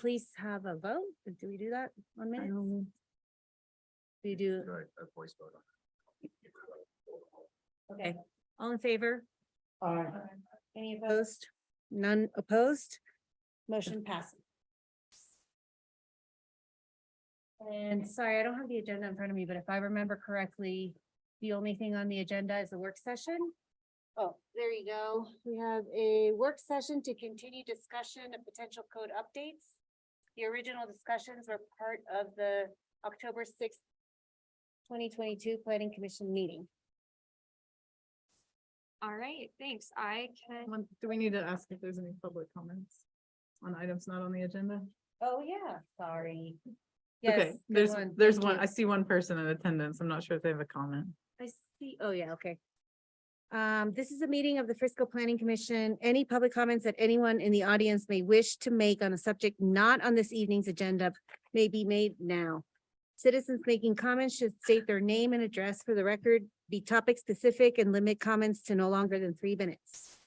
please have a vote? Do we do that 1 minute? Do you do? A voice vote on Okay, all in favor? Aye. Any opposed? None opposed? Motion passes. And sorry, I don't have the agenda in front of me, but if I remember correctly, the only thing on the agenda is a work session. Oh, there you go. We have a work session to continue discussion of potential code updates. The original discussions were part of the October 6th, 2022 Planning Commission meeting. All right, thanks. I can, Do we need to ask if there's any public comments on items not on the agenda? Oh, yeah, sorry. Okay, Yes, good there's Thank one, you. I see one person in attendance. I'm not sure if they have a comment. I see, oh yeah, okay. This is a meeting of the Frisco Planning Commission. Any public comments that anyone in the audience may wish to make on a subject not on this evening's agenda may be made now. Citizens making comments should state their name and address for the record, be topic specific and limit comments to no longer than 3 minutes.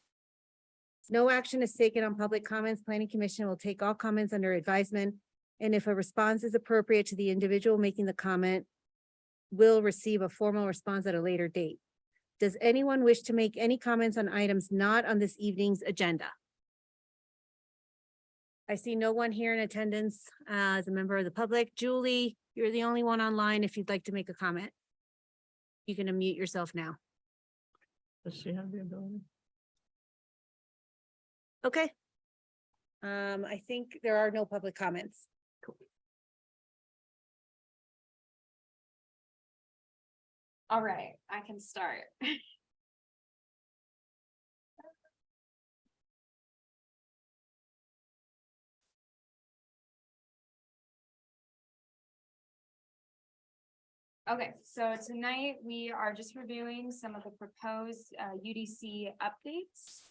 No action is taken on public comments. Planning Commission will take all comments under advisement. And if a response is appropriate to the individual making the comment, will receive a formal response at a later date. Does anyone wish to make any comments on items not on this evening's agenda? I see no one here in attendance as a member of the public. Julie, you're the only one online if you'd like to make a comment. You can unmute yourself now. Does she have the ability? Okay. I think there are no public comments. all right, I can start. Okay, so tonight we are just reviewing some of the proposed UDC updates.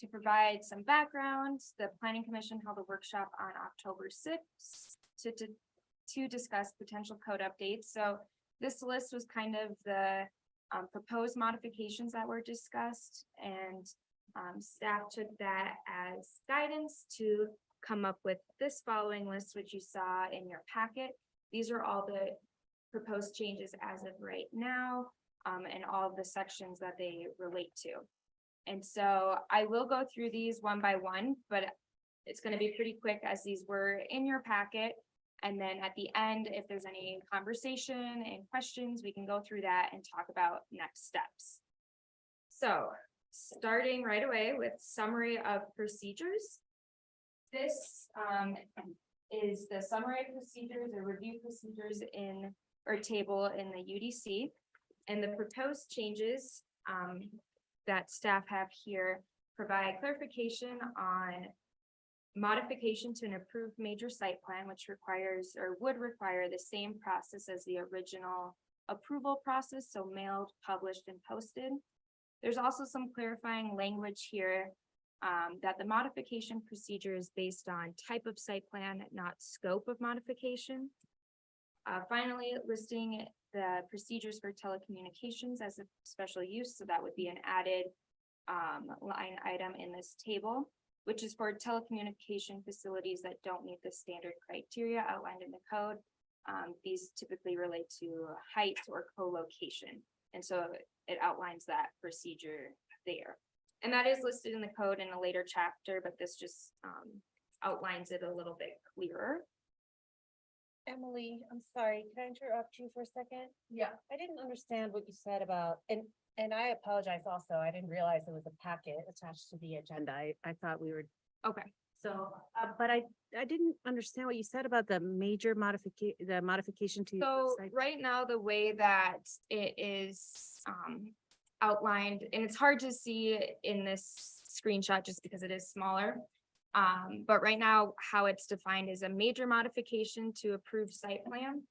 To provide some background, the Planning Commission held a workshop on October 6th to discuss potential code updates. So this list was kind of the proposed modifications that were discussed, and staff took that as guidance to come up with this following list, which you saw in your packet. These are all the proposed changes as of right now, and all of the sections that they relate to. And so I will go through these one by one, but it's going to be pretty quick as these were in your packet. And then at the end, if there's any conversation and questions, we can go through that and talk about next steps. So starting right away with summary of procedures. This is the summary of procedures or review procedures in or table in the UDC, and the proposed changes that staff have here provide clarification on modification to an approved major site plan, which requires or would require the same process as the original approval process, so mailed, published, and posted. There's also some clarifying language here that the modification procedure is based on type of site plan, not scope of modification. Finally, listing the procedures for telecommunications as a special use, so that would be an added line item in this table, which is for telecommunication facilities that don't meet the standard criteria outlined in the code. These typically relate to height or co-location, and so it outlines that procedure there. And that is listed in the code in a later chapter, but this just outlines it a little bit clearer. Emily, I'm sorry, can I interrupt you for a second? Yeah. I didn't understand what you said about, and I apologize also, I didn't realize it was a packet attached to the agenda. I thought we were, Okay. so, but I didn't understand what you said about the major modification to. the So site. right now, the way that it is outlined, and it's hard to see in this screenshot just because it is smaller. But right now, how it's defined is a major modification to approved site plan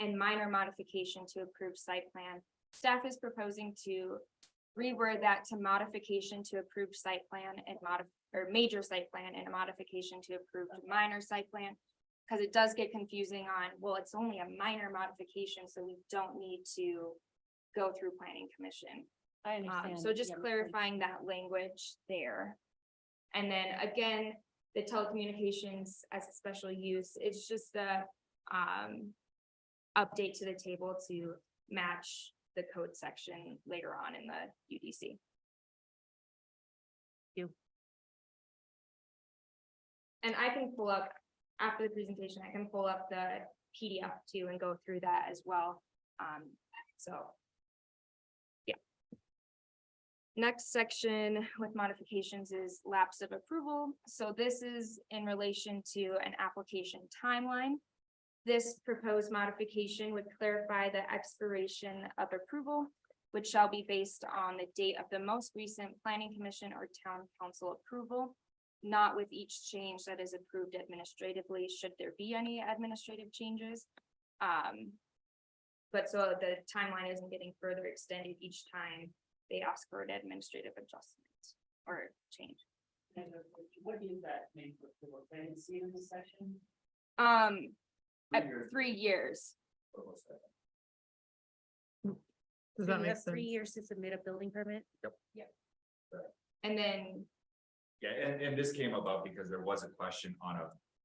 and minor modification to approved site plan. Staff is proposing to reword that to modification to approved site plan and major site plan and a modification to approved minor site plan. Because it does get confusing on, well, it's only a minor modification, so we don't need to go through planning commission. I understand. So just Yeah, clarifying that language there. And then again, the telecommunications as a special use. It's just a, update to the table to match the code section later on in the UDC. And I can pull up, after the presentation, I can pull up the PDF too and go through that as well. So. Yeah. Next section with modifications is lapse of approval. So this is in relation to an application timeline. This proposed modification would clarify the expiration of approval, which shall be based on the date of the most recent planning commission or town council approval, not with each change that is approved administratively, should there be any administrative changes. But so the timeline isn't getting further extended each time they ask for an administrative adjustment or change. And what is that name for the can you see in this section? At 3 years. Does So that you make have sense? 3 years to submit a building permit? And then, Yeah, and this came about because there was a question on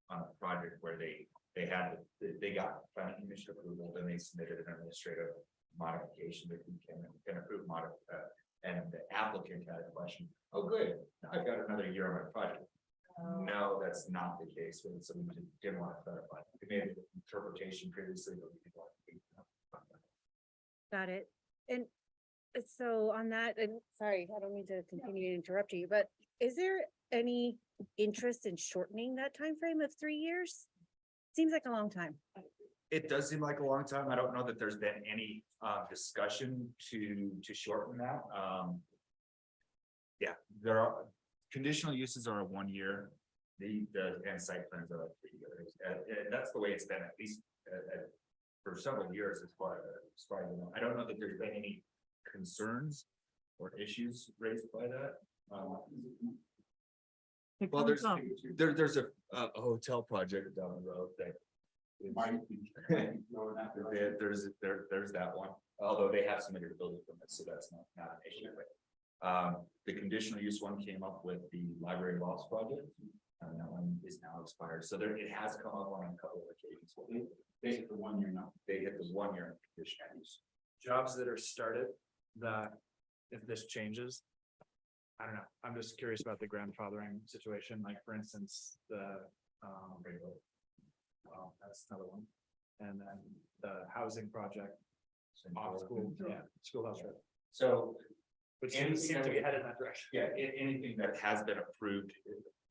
a project where they got planning commission approval, then they submitted an administrative modification that we can approve and the applicant had a question, oh, good, now I've got another year on my project. No, that's not the case, so we didn't want to clarify. We made an interpretation previously, but we didn't want to. Got it. And so on that, and sorry, I don't mean to continue to interrupt you, but is there any interest in shortening that time frame of 3 years? Seems like a long time. It does seem like a long time. I don't know that there's been any discussion to shorten that. Yeah, there are conditional uses are 1 year. The and site plans are like 3 years. And that's the way it's been at least for several years as far as I know. I don't know that there's been any concerns or issues raised by that. It Well, comes up. there's a hotel project down the road that. There's that one, although they have submitted a building permit, so that's not an issue. But the conditional use one came up with the library loss project, and that one is now expired. So there, it has come up on a couple of occasions. They hit the 1 year now. They hit the 1 year conditional use. Jobs that are started, that if this changes. I don't know, I'm just curious about the grandfathering situation, like for instance, well, that's another one. And then the housing project, off school, schoolhouse road, So which Anything seems that to be we- headed in that direction. yeah, anything that has been approved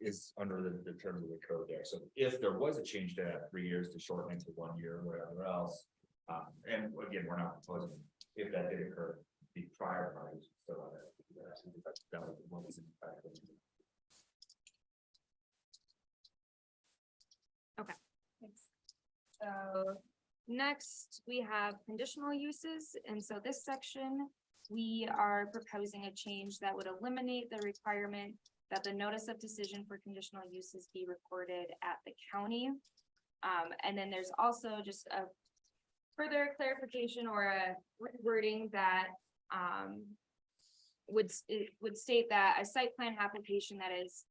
is under the terms of the code there. So if there was a change to that 3 years to shorten it to 1 year or whatever else. And again, we're not proposing if that did occur, the prior parties still on it. That was what was in fact. so next we have conditional uses. And so this section, we are proposing a change that would eliminate the requirement that the notice of decision for conditional uses be recorded at the county. And then there's also just a further clarification or a wording that would state that a site plan application that is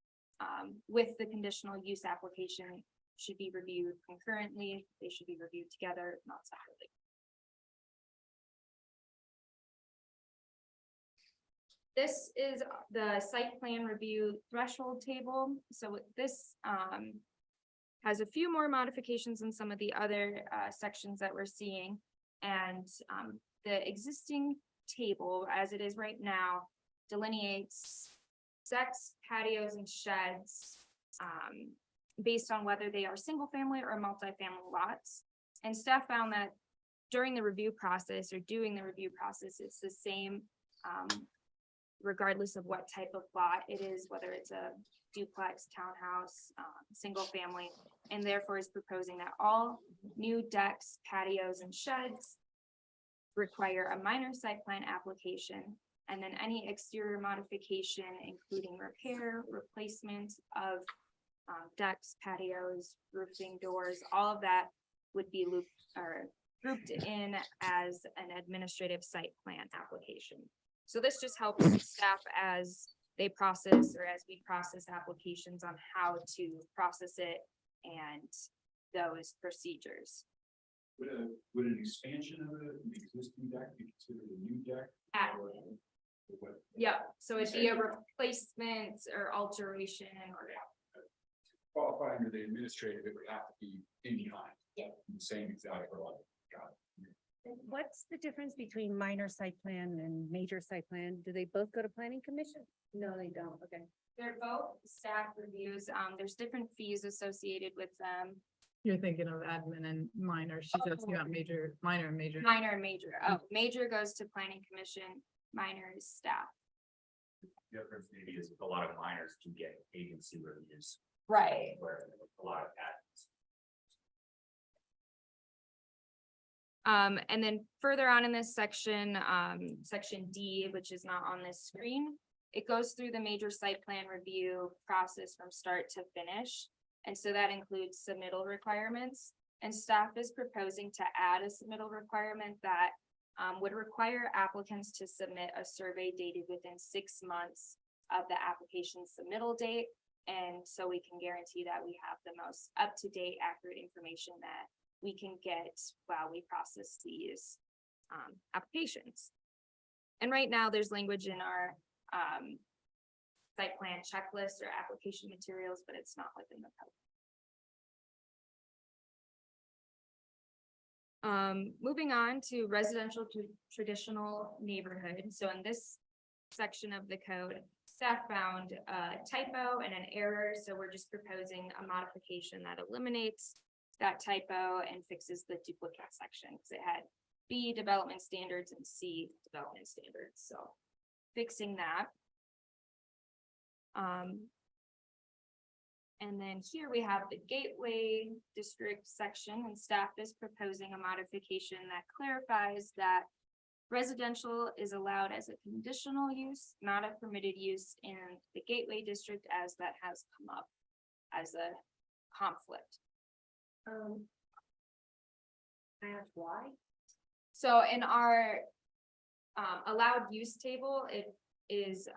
with the conditional use application should be reviewed concurrently. They should be reviewed together, not separately. This is the site plan review threshold table. So this has a few more modifications than some of the other sections that we're seeing. And the existing table, as it is right now, delineates decks, patios, and sheds based on whether they are single family or multifamily lots. And staff found that during the review process or doing the review process, it's the same regardless of what type of lot it is, whether it's a duplex, townhouse, single family, and therefore is proposing that all new decks, patios, and sheds require a minor site plan application, and then any exterior modification, including repair, replacement of decks, patios, roofing, doors, all of that would be grouped in as an administrative site plan application. So this just helps staff as they process or as we process applications on how to process it and those procedures. Would an expansion of an existing deck be considered a new deck? At- Or what? Yeah, so it'd be a replacement or alteration or. Qualify under the administrative, it would have to be in behind. Yeah. The same exact. Got it. What's the difference between minor site plan and major site plan? Do they both go to planning commission? No, they don't. Okay. They're both staff reviews. There's different fees associated with them, You're thinking of admin and minor. She's asking about major, minor and major. minor and major. Oh, major goes to planning commission, minor is staff. The difference maybe is a lot of minors do get agency reviews, Right. where a lot of that. And then further on in this section, section D, which is not on this screen, it goes through the major site plan review process from start to finish. And so that includes submittal requirements, and staff is proposing to add a submittal requirement that would require applicants to submit a survey dated within 6 months of the application submittal date. And so we can guarantee that we have the most up-to-date, accurate information that we can get while we process these applications. And right now, there's language in our site plan checklist or application materials, but it's not within the code. Moving on to residential to traditional neighborhood. So in this section of the code, staff found a typo and an error, so we're just proposing a modification that eliminates that typo and fixes the duplicate section, because it had B development standards and C development standards, so fixing that. And then here we have the Gateway District section, and staff is proposing a modification that clarifies that residential is allowed as a conditional use, not a permitted use in the Gateway District, as that has come up as a conflict. I asked why? So in our allowed use table, it is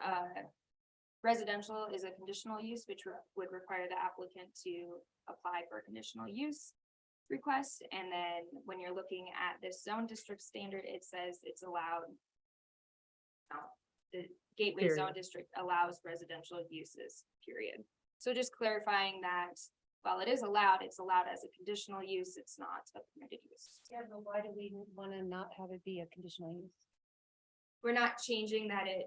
residential is a conditional use, which would require the applicant to apply for a conditional use request. And then when you're looking at this zone district standard, it says it's allowed. The Gateway Zone Period. District allows residential uses, period. So just clarifying that while it is allowed, it's allowed as a conditional use, it's not a permitted use. Yeah, but why do we want to not have it be a conditional use? We're not changing that it,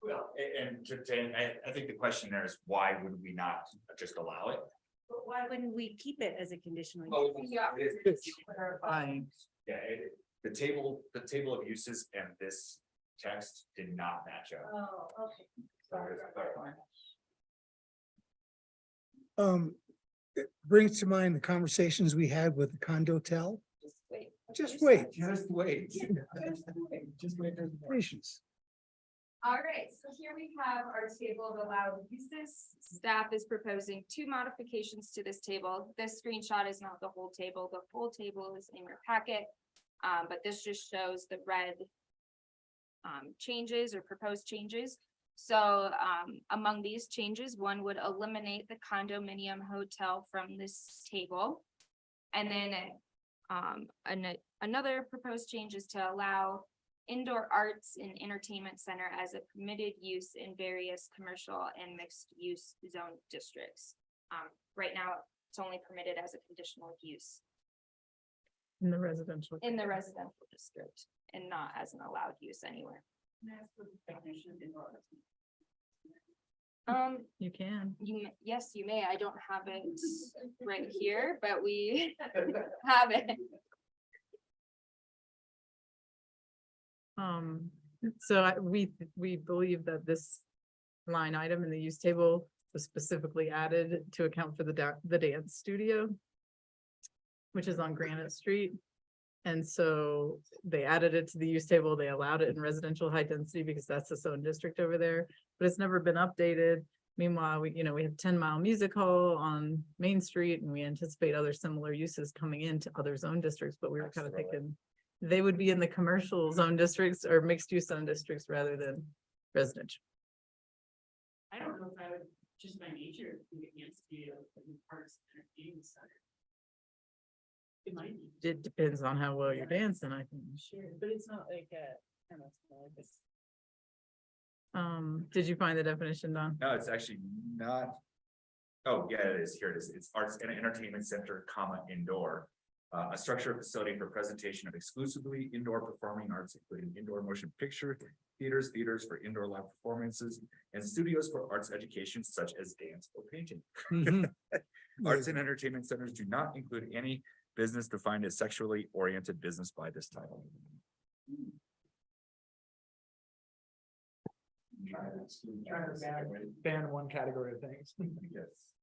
Well, I think the question there is, why would we not just allow it? But why wouldn't we keep it as a conditional? use? Oh, Yeah. Fine. Yeah, the table of uses and this text did not match up. Oh, okay. So it's clarifying. It brings to mind the conversations we had with the condotel. just wait. Just wait, Just wait. just wait, there's patience. All right, so here we have our table of allowed uses. Staff is proposing 2 modifications to this table. This screenshot is not the whole table. The full table is in your packet. But this just shows the red changes or proposed changes. So among these changes, one would eliminate the condominium hotel from this table. And then another proposed change is to allow indoor arts and entertainment center as a permitted use in various commercial and mixed use zone districts. Right now, it's only permitted as a conditional use In the residential. in the residential district and not as an allowed use anywhere. You can. Yes, you may. I don't have it right here, but we have it. So we believe that this line item in the use table was specifically added to account for the dance studio, which is on Granite Street. And so they added it to the use table. They allowed it in residential high density because that's the zone district over there, but it's never been updated. Meanwhile, we have 10 Mile Music Hall on Main Street, and we anticipate other similar uses coming into other zone districts, but we were kind of Absolutely. thinking they would be in the commercial zone districts or mixed use zone districts rather than residential. I don't know if I would, just by nature, think it needs to be a parks and entertainment center. It might be. It depends on how well you're dancing, I think. Sure, but it's not like a, kind of like this. Did you find the definition, Don? No, it's actually not. Oh, yeah, it is. Here it is. It's arts and entertainment center, comma, indoor. A structure or facility for presentation of exclusively indoor performing arts, including indoor motion picture, theaters for indoor live performances, and studios for arts education such as dance or painting. Mhm. Arts and entertainment centers do not include any business defined as sexually oriented business by this title. Ban one category of things. Yes.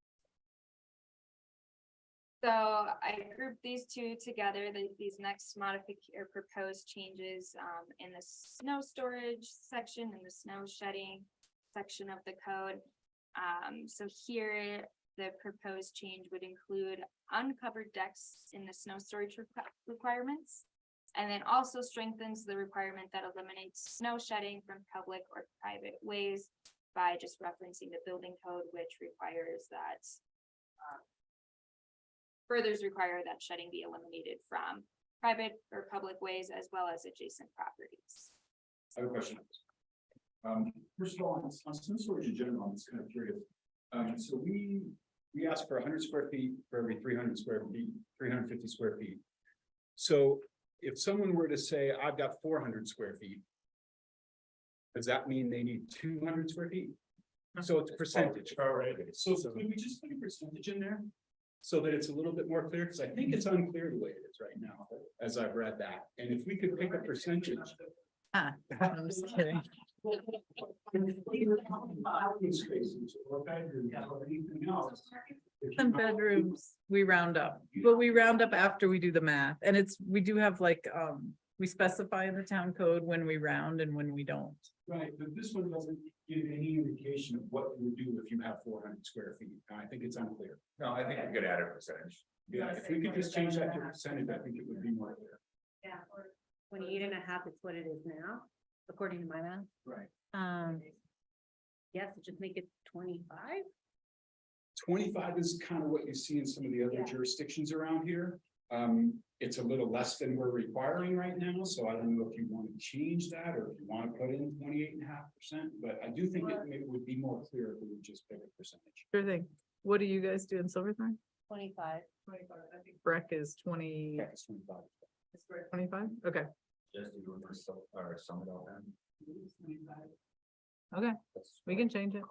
So I grouped these two together, these next modification or proposed changes in the snow storage section and the snow shedding section of the code. So here, the proposed change would include uncovered decks in the snow storage requirements. And then also strengthens the requirement that eliminates snow shedding from public or private ways by just referencing the building code, which requires that furthers require that shedding be eliminated from private or public ways as well as adjacent properties. I have a question. First of all, on snow storage in general, I'm just kind of curious. So we ask for 100 square feet for every 300 square feet, 350 square feet. So if someone were to say, I've got 400 square feet, does that mean they need 200 square feet? So it's a percentage. All right. So could we just put a percentage in there? So that it's a little bit more clear, because I think it's unclear the way it is right now, as I've read that. And if we could pick a percentage. I'm just kidding. Some bedrooms, we round up, but we round up after we do the math, and we do have like, we specify in the town code when we round and when we don't. Right, but this one doesn't give any indication of what you would do if you have 400 square feet. And I think it's unclear. No, I think we could add a percentage. Yeah, if we could just change that to a percentage, I think it would be more clear. Yeah, or 28.5 is what it is now, according to my math. Right. Yes, just make it 25. 25 is kind of what you see in some of the other Yeah. jurisdictions around here. It's a little less than we're requiring right now, so I don't know if you want to change that or if you want to put in 28.5%, but I do think it would be more clear if we would just pick a percentage. Sure thing. What do you guys do in Silverthorne? 25. I think Breck is 20, Yeah, it's 25. it's where 25? Okay, Just do or sum it all down. it's 25. okay, we can change it.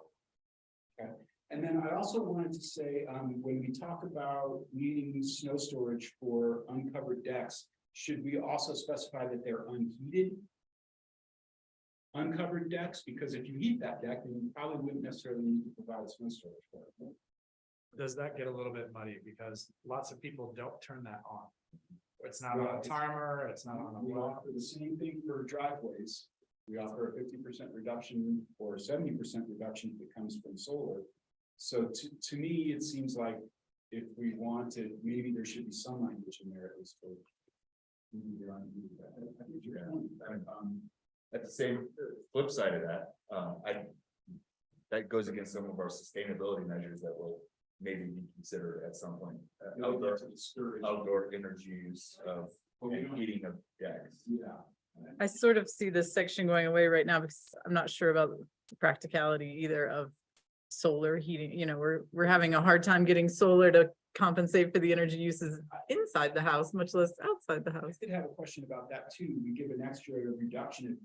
And then I also wanted to say, when we talk about needing snow storage for uncovered decks, should we also specify that they're unheated? Uncovered decks, because if you heat that deck, then you probably wouldn't necessarily need to provide snow storage for it. Does that get a little bit muddy because lots of people don't turn that on? It's not on a timer, it's not on a We well. offer the same thing for driveways. We offer a 50% reduction or 70% reduction if it comes from solar. So to me, it seems like if we wanted, maybe there should be some language in there at least for. I think you're right. At the same flip side of that, that goes against some of our sustainability measures that will maybe be considered at some point. Outdoor energy use of and heating of decks. Yeah. I sort of see this section going away right now because I'm not sure about the practicality either of solar heating. You know, we're having a hard time getting solar to compensate for the energy uses inside the house, much less outside the I house. did have a question about that too. We give an extra reduction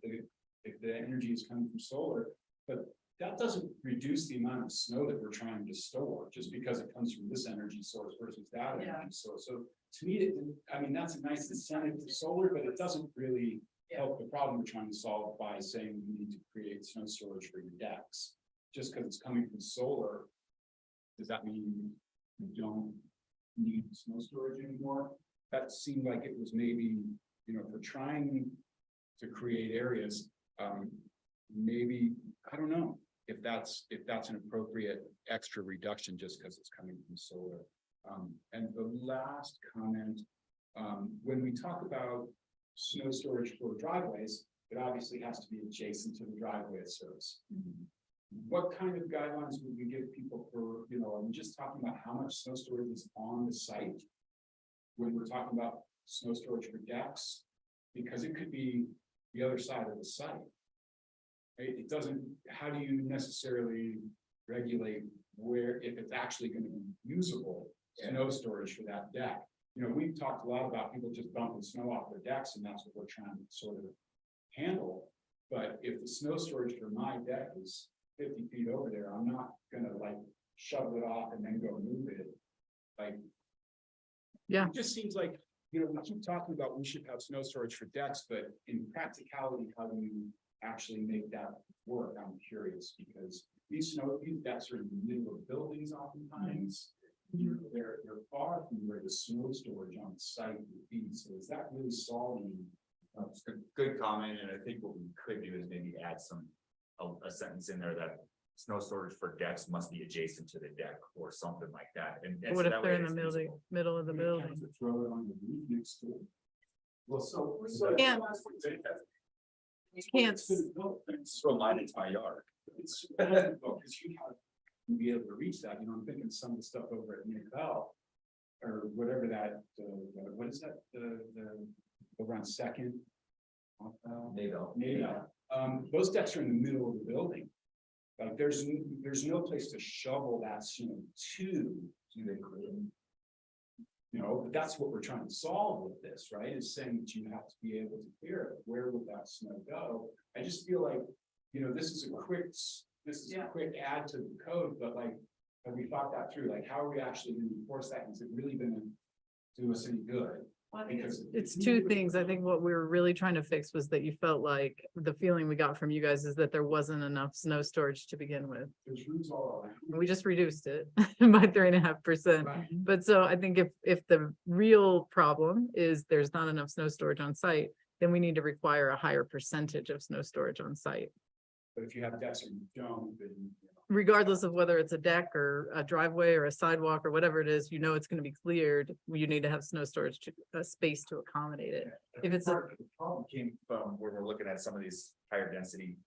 if the energy is coming from solar, but that doesn't reduce the amount of snow that we're trying to store just because it comes from this energy source versus that energy source. So to me, I mean, that's a nice incentive for solar, but it doesn't really help the problem we're trying to solve by saying we need to create snow storage for your decks. Just because it's coming from solar, does that mean we don't need snow storage anymore? That seemed like it was maybe, you know, if we're trying to create areas, maybe, I don't know if that's an appropriate extra reduction just because it's coming from solar. And the last comment, when we talk about snow storage for driveways, it obviously has to be adjacent to the driveway it serves. what kind of guidelines would we give people for, you know, I'm just talking about how much snow storage is on the site? When we're talking about snow storage for decks, because it could be the other side of the site. It doesn't, how do you necessarily regulate where, if it's actually gonna be usable snow storage for that deck? You know, we've talked a lot about people just dumping snow off their decks, and that's what we're trying to sort of handle. But if the snow storage for my deck is 50 feet over there, I'm not gonna like shove it off and then go move it. Like. Yeah. It just seems like, you know, we keep talking about we should have snow storage for decks, but in practicality, how do you actually make that work? I'm curious, because these decks are in the middle of buildings oftentimes. They're far from where the snow storage on site would be, so is that really solving? It's a good comment, and I think what we could do is maybe add a sentence in there that snow storage for decks must be adjacent to the deck or something like that. And What so if that they're way in the it's middle, visible. middle of the building? To throw it on the roof next to it. Well, so. Can't- Can't, Throw mine into my yard. It's, because you have to be able to reach that, you know, I'm thinking some of the stuff over at Nickel. Or whatever that, what is that, the, over on Second? Maybe. Maybe, those decks are in the middle of the building. Like, there's no place to shovel that snow to. You know, but that's what we're trying to solve with this, right, is saying that you have to be able to clear it. Where would that snow go? I just feel like, you know, this is a quick add to the code, but like, have we thought that through? Like, how are we actually gonna enforce that? Is it really gonna do us any good? Well, I think it's, Because it's two things. I think what we were really trying to fix was that you felt like the feeling we got from you guys is that there wasn't enough snow storage to begin with. there's roots all around. We just reduced it by 3.5%. Right. But so I think if the real problem is there's not enough snow storage on site, then we need to require a higher percentage of snow storage on site. But if you have decks and you don't, then, you know. Regardless of whether it's a deck or a driveway or a sidewalk or whatever it is, you know, it's gonna be cleared. You need to have snow storage to, a space to accommodate it. If it's a- Part of the problem came from where we're looking at some of these higher density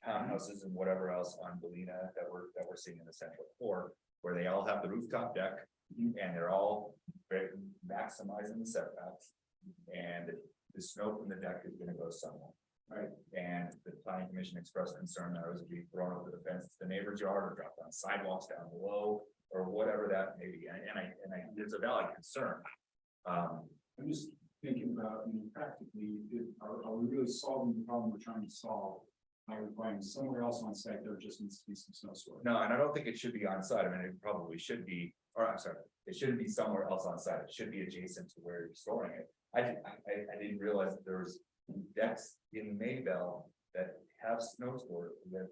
townhouses and whatever else on Galena that we're seeing in the central core, where they all have the rooftop deck and they're all very maximizing the setbacks. And the snow from the deck is gonna go somewhere. Right, and the planning commission expressed concern that it was being thrown over the fence, to the neighbor's yard, or dropped on sidewalks down below, or whatever that may be, and it's a valid concern. I'm just thinking about, you know, practically, are we really solving the problem we're trying to solve? By requiring somewhere else on site, there just needs to be some snow storage. No, and I don't think it should be on site. I mean, it probably should be, or I'm sorry, it shouldn't be somewhere else on site. It should be adjacent to where you're storing it. I didn't realize that there was decks in Maybell that have snow storage that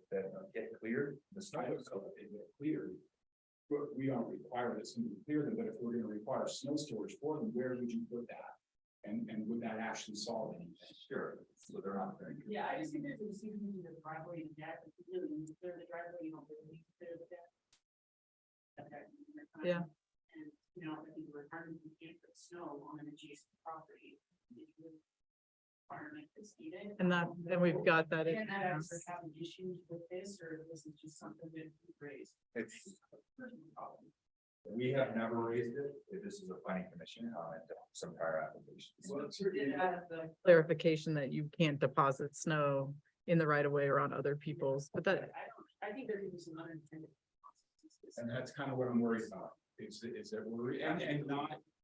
get cleared. The snow I goes don't know over. if they get cleared. But we don't require that somebody clear them, but if we're gonna require snow storage for them, where would you put that? And would that actually solve anything? Sure, so they're not very. yeah, I just think there's a distinction between the driveway and deck, if you really need to clear the driveway, you don't really need to clear the deck. Okay. Yeah. And, you know, I think we're trying to get the snow on an adjacent property. Requirement is needed. And we've got that. in- And that ever having issues with this, or this is just something that we raised? It's, Personal problem. we have never raised it. This is a planning commission comment on some prior applications. Well, it's Did it out of the- Clarification that you can't deposit snow in the right of way or on other people's, but that, I think there could be some unintended consequences. And that's kind of what I'm worried about, is that we're,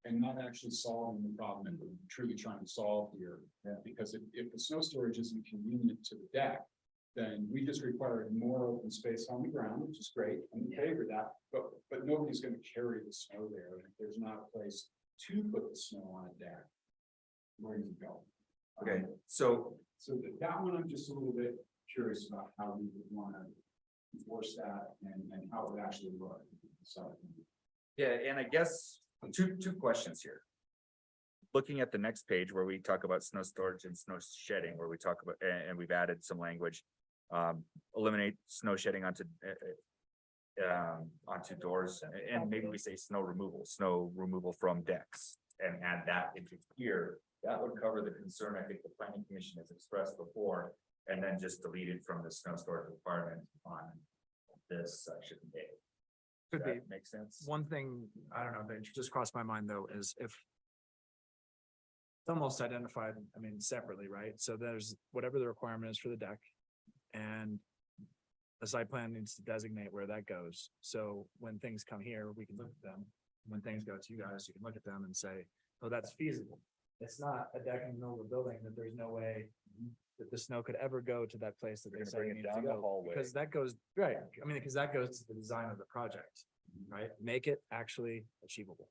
and not actually solving the problem that we're truly trying to solve here. Because if the snow storage isn't convenient to the deck, then we just require more open space on the ground, which is great, I'm in favor of that, but nobody's gonna carry the snow there, and if there's not a place to put the snow on a deck, where does it go? Okay, so So that one, I'm just a little bit curious about how we would wanna enforce that and how it would actually look. So, yeah, and I guess two questions here. Looking at the next page where we talk about snow storage and snow shedding, where we talk about, and we've added some language. Eliminate snow shedding onto doors, and maybe we say snow removal from decks. And add that into here, that would cover the concern I think the planning commission has expressed before. And then just delete it from the snow storage requirement this section A. Could Does be. that make sense? One thing, I don't know, that just crossed my mind though, is if. It's almost identified, I mean, separately, right? So there's whatever the requirement is for the deck. And. The site plan needs to designate where that goes. So when things come here, we can look at them. When things go to you guys, you can look at them and say, oh, that's feasible. It's not a deck in the middle of a building that there's no way. That the snow could ever go to that place that We're they gonna say bring it it needs to down the go. hallway. Because that goes, right, I mean, because that goes to the design of the project, right? Make it actually achievable.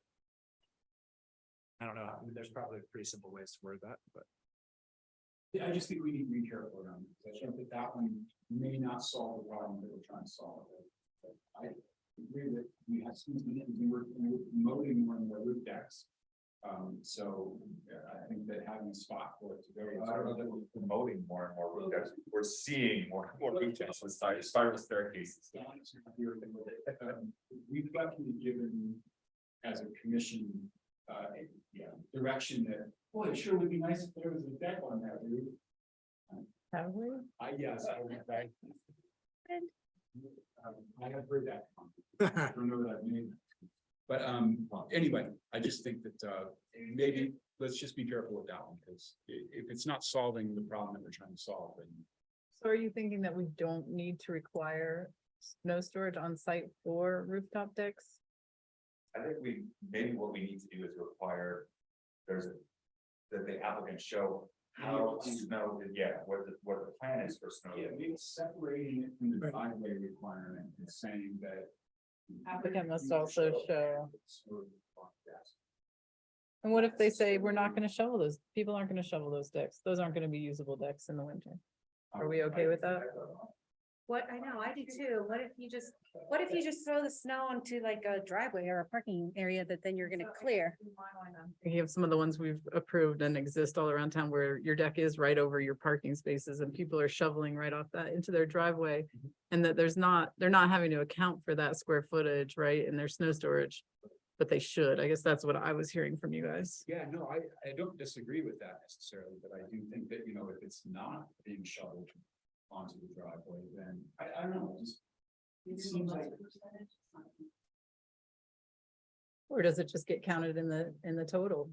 I don't know, I mean, there's probably pretty simple ways to word that, but. Yeah, I just think we need to be careful around it, 'cause I think that one may not solve the problem that we're trying to solve. But I agree that we have, we were promoting one of the roof decks. So I think that having a spot for it to go. I don't know that we're promoting more and more roof decks. We're seeing more and more roof decks with spiral staircases. We've definitely given, as a commission, direction that, boy, it sure would be nice if there was a deck on that roof. Have we? Yes, I have heard that. I don't know that I've made. But, anyway, I just think that, maybe, let's just be careful with that one, because if it's not solving the problem that we're trying to solve, then. So are you thinking that we don't need to require snow storage on site for rooftop decks? I think maybe what we need to do is require, that the applicant show how snow, what the plan is for snow. Yeah, maybe separating it from the driveway requirement and saying that. Applicant must also show. And what if they say, we're not gonna shovel those, people aren't gonna shovel those decks, those aren't gonna be usable decks in the winter? Are we okay with that? What, I know, I do too. What if you just throw the snow onto like a driveway or a parking area that then you're gonna clear? You have some of the ones we've approved and exist all around town where your deck is right over your parking spaces and people are shoveling right off that into their driveway. And that they're not having to account for that square footage, right, in their snow storage. But they should. I guess that's what I was hearing from you guys. Yeah, no, I don't disagree with that necessarily, but I do think that, if it's not being shoveled onto the driveway, then I don't know, it seems like. Or does it just get counted in the total?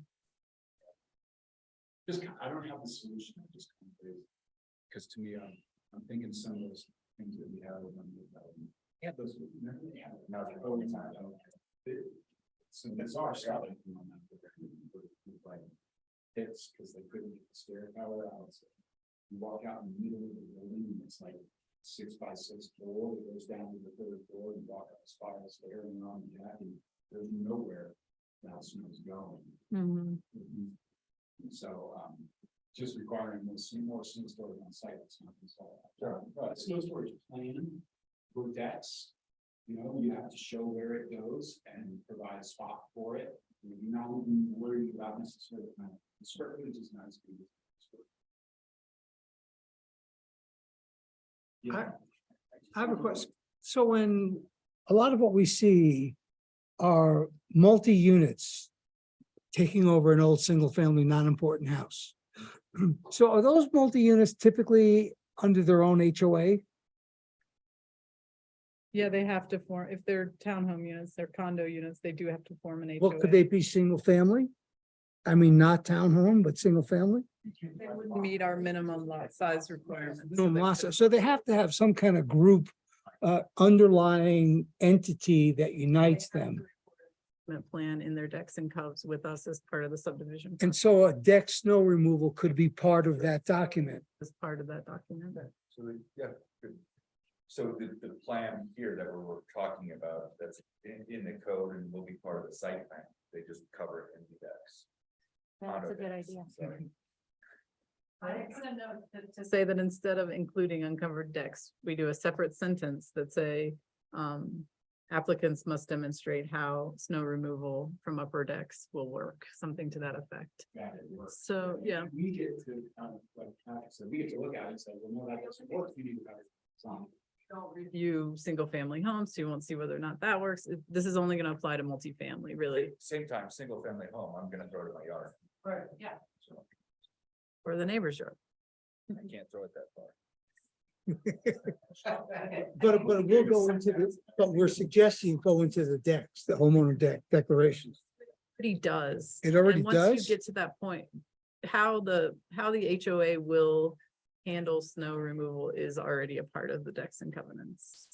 I don't have the solution, I just kind of, because to me, I'm thinking some of those things that we have. Yeah, those. Now they're over time. So that's our starting. Like, it's because they couldn't get the stair tower out. So you walk out in the middle of the building and it's like 6x6 floor, it goes down to the third floor and walk up a spiral stair and you're on the deck and there's nowhere that snow's going. So, just requiring more snow storage on site, it's not installed. Snow storage plan for decks, you have to show where it goes and provide a spot for it. You're not even worried about necessarily, the square footage is nice. I have a question. So when a lot of what we see are multi-units taking over an old single-family, non-important house. So are those multi-units typically under their own HOA? Yeah, they have to form, if they're townhome units, they're condo units, they do have to form an Well, HOA. could they be single-family? I mean, not townhome, but single-family? They wouldn't meet our minimum lot size requirements. No, Masa. So they have to have some kind of group, underlying entity that unites them. Plan in their decks and cubs with us as part of the subdivision. And so a deck snow removal could be part of that document. As part of that document. So, good. So the plan here that we're talking about, that's in the code and will be part of the site plan, they just cover it in the decks. That's a good idea. I put a note to say that instead of including uncovered decks, we do a separate sentence that say, applicants must demonstrate how snow removal from upper decks will work, something to that effect. So, yeah. We get to, like Patrick said, we get to look at it and say, well, no, that doesn't work, we need to have it. Don't review single family homes, so you won't see whether or not that works. This is only gonna apply to multifamily, really, Same time, single family home, I'm gonna throw it in my yard. Right, yeah. Or the neighbor's yard. I can't throw it that far. But we'll go into the, but we're suggesting go into the decks, the homeowner deck declarations. He does. It already And once does? you get to that point, how the HOA will handle snow removal is already a part of the decks and covenants.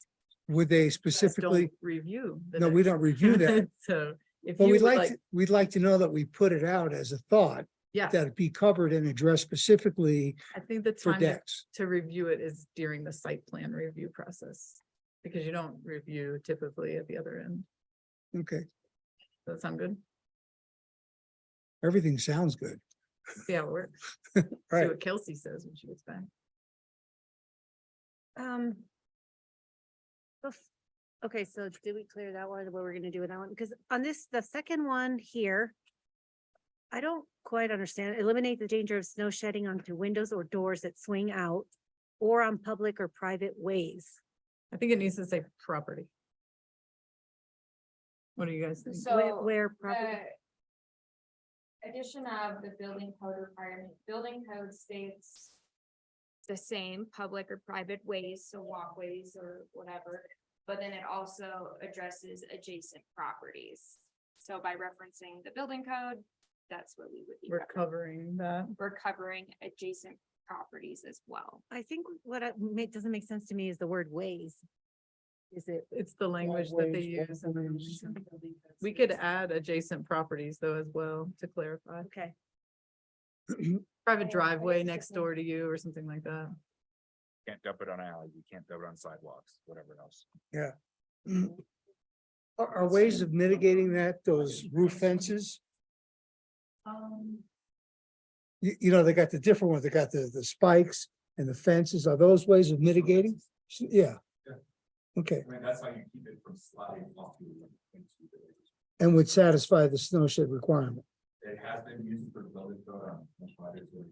Would they Just don't specifically, Review. the no, we decks. don't review that, So if but you we'd would like, we'd like to know that we put it out as a thought, yeah, that it be covered and addressed specifically I think the for time to decks. review it is during the site plan review process. Because you don't review typically at the other end. Okay, Does that sound good? everything sounds good, See how it works. See right? what Kelsey says when she gets back. Okay, so did we clear that one, what we're gonna do with that one? Because on this, the second one here, I don't quite understand. Eliminate the danger of snow shedding onto windows or doors that swing out or on public or private ways. I think it needs to say property. What do you guys think? So. Where property, the Addition of the building code requirement, building code states. The same public or private ways, so walkways or whatever, but then it also addresses adjacent properties. So by referencing the building code, that's what we would be. We're covering that. We're covering adjacent properties as well. I think what doesn't make sense to me is the word ways. Is it, It's the language that they use. in the regulation. We could add adjacent properties though as well to clarify. okay, Private Yeah, I driveway guess next it's- door to you or something like that. Can't dump it on alleys, you can't dump it on sidewalks, whatever else. Are ways of mitigating that, those roof fences? You know, they got the different ones, they got the spikes and the fences, are those ways of mitigating? Yeah. Okay, I mean, that's how you keep it from sliding off you. and would satisfy the snow shed requirement. It has been used for building code on. that's why it's really-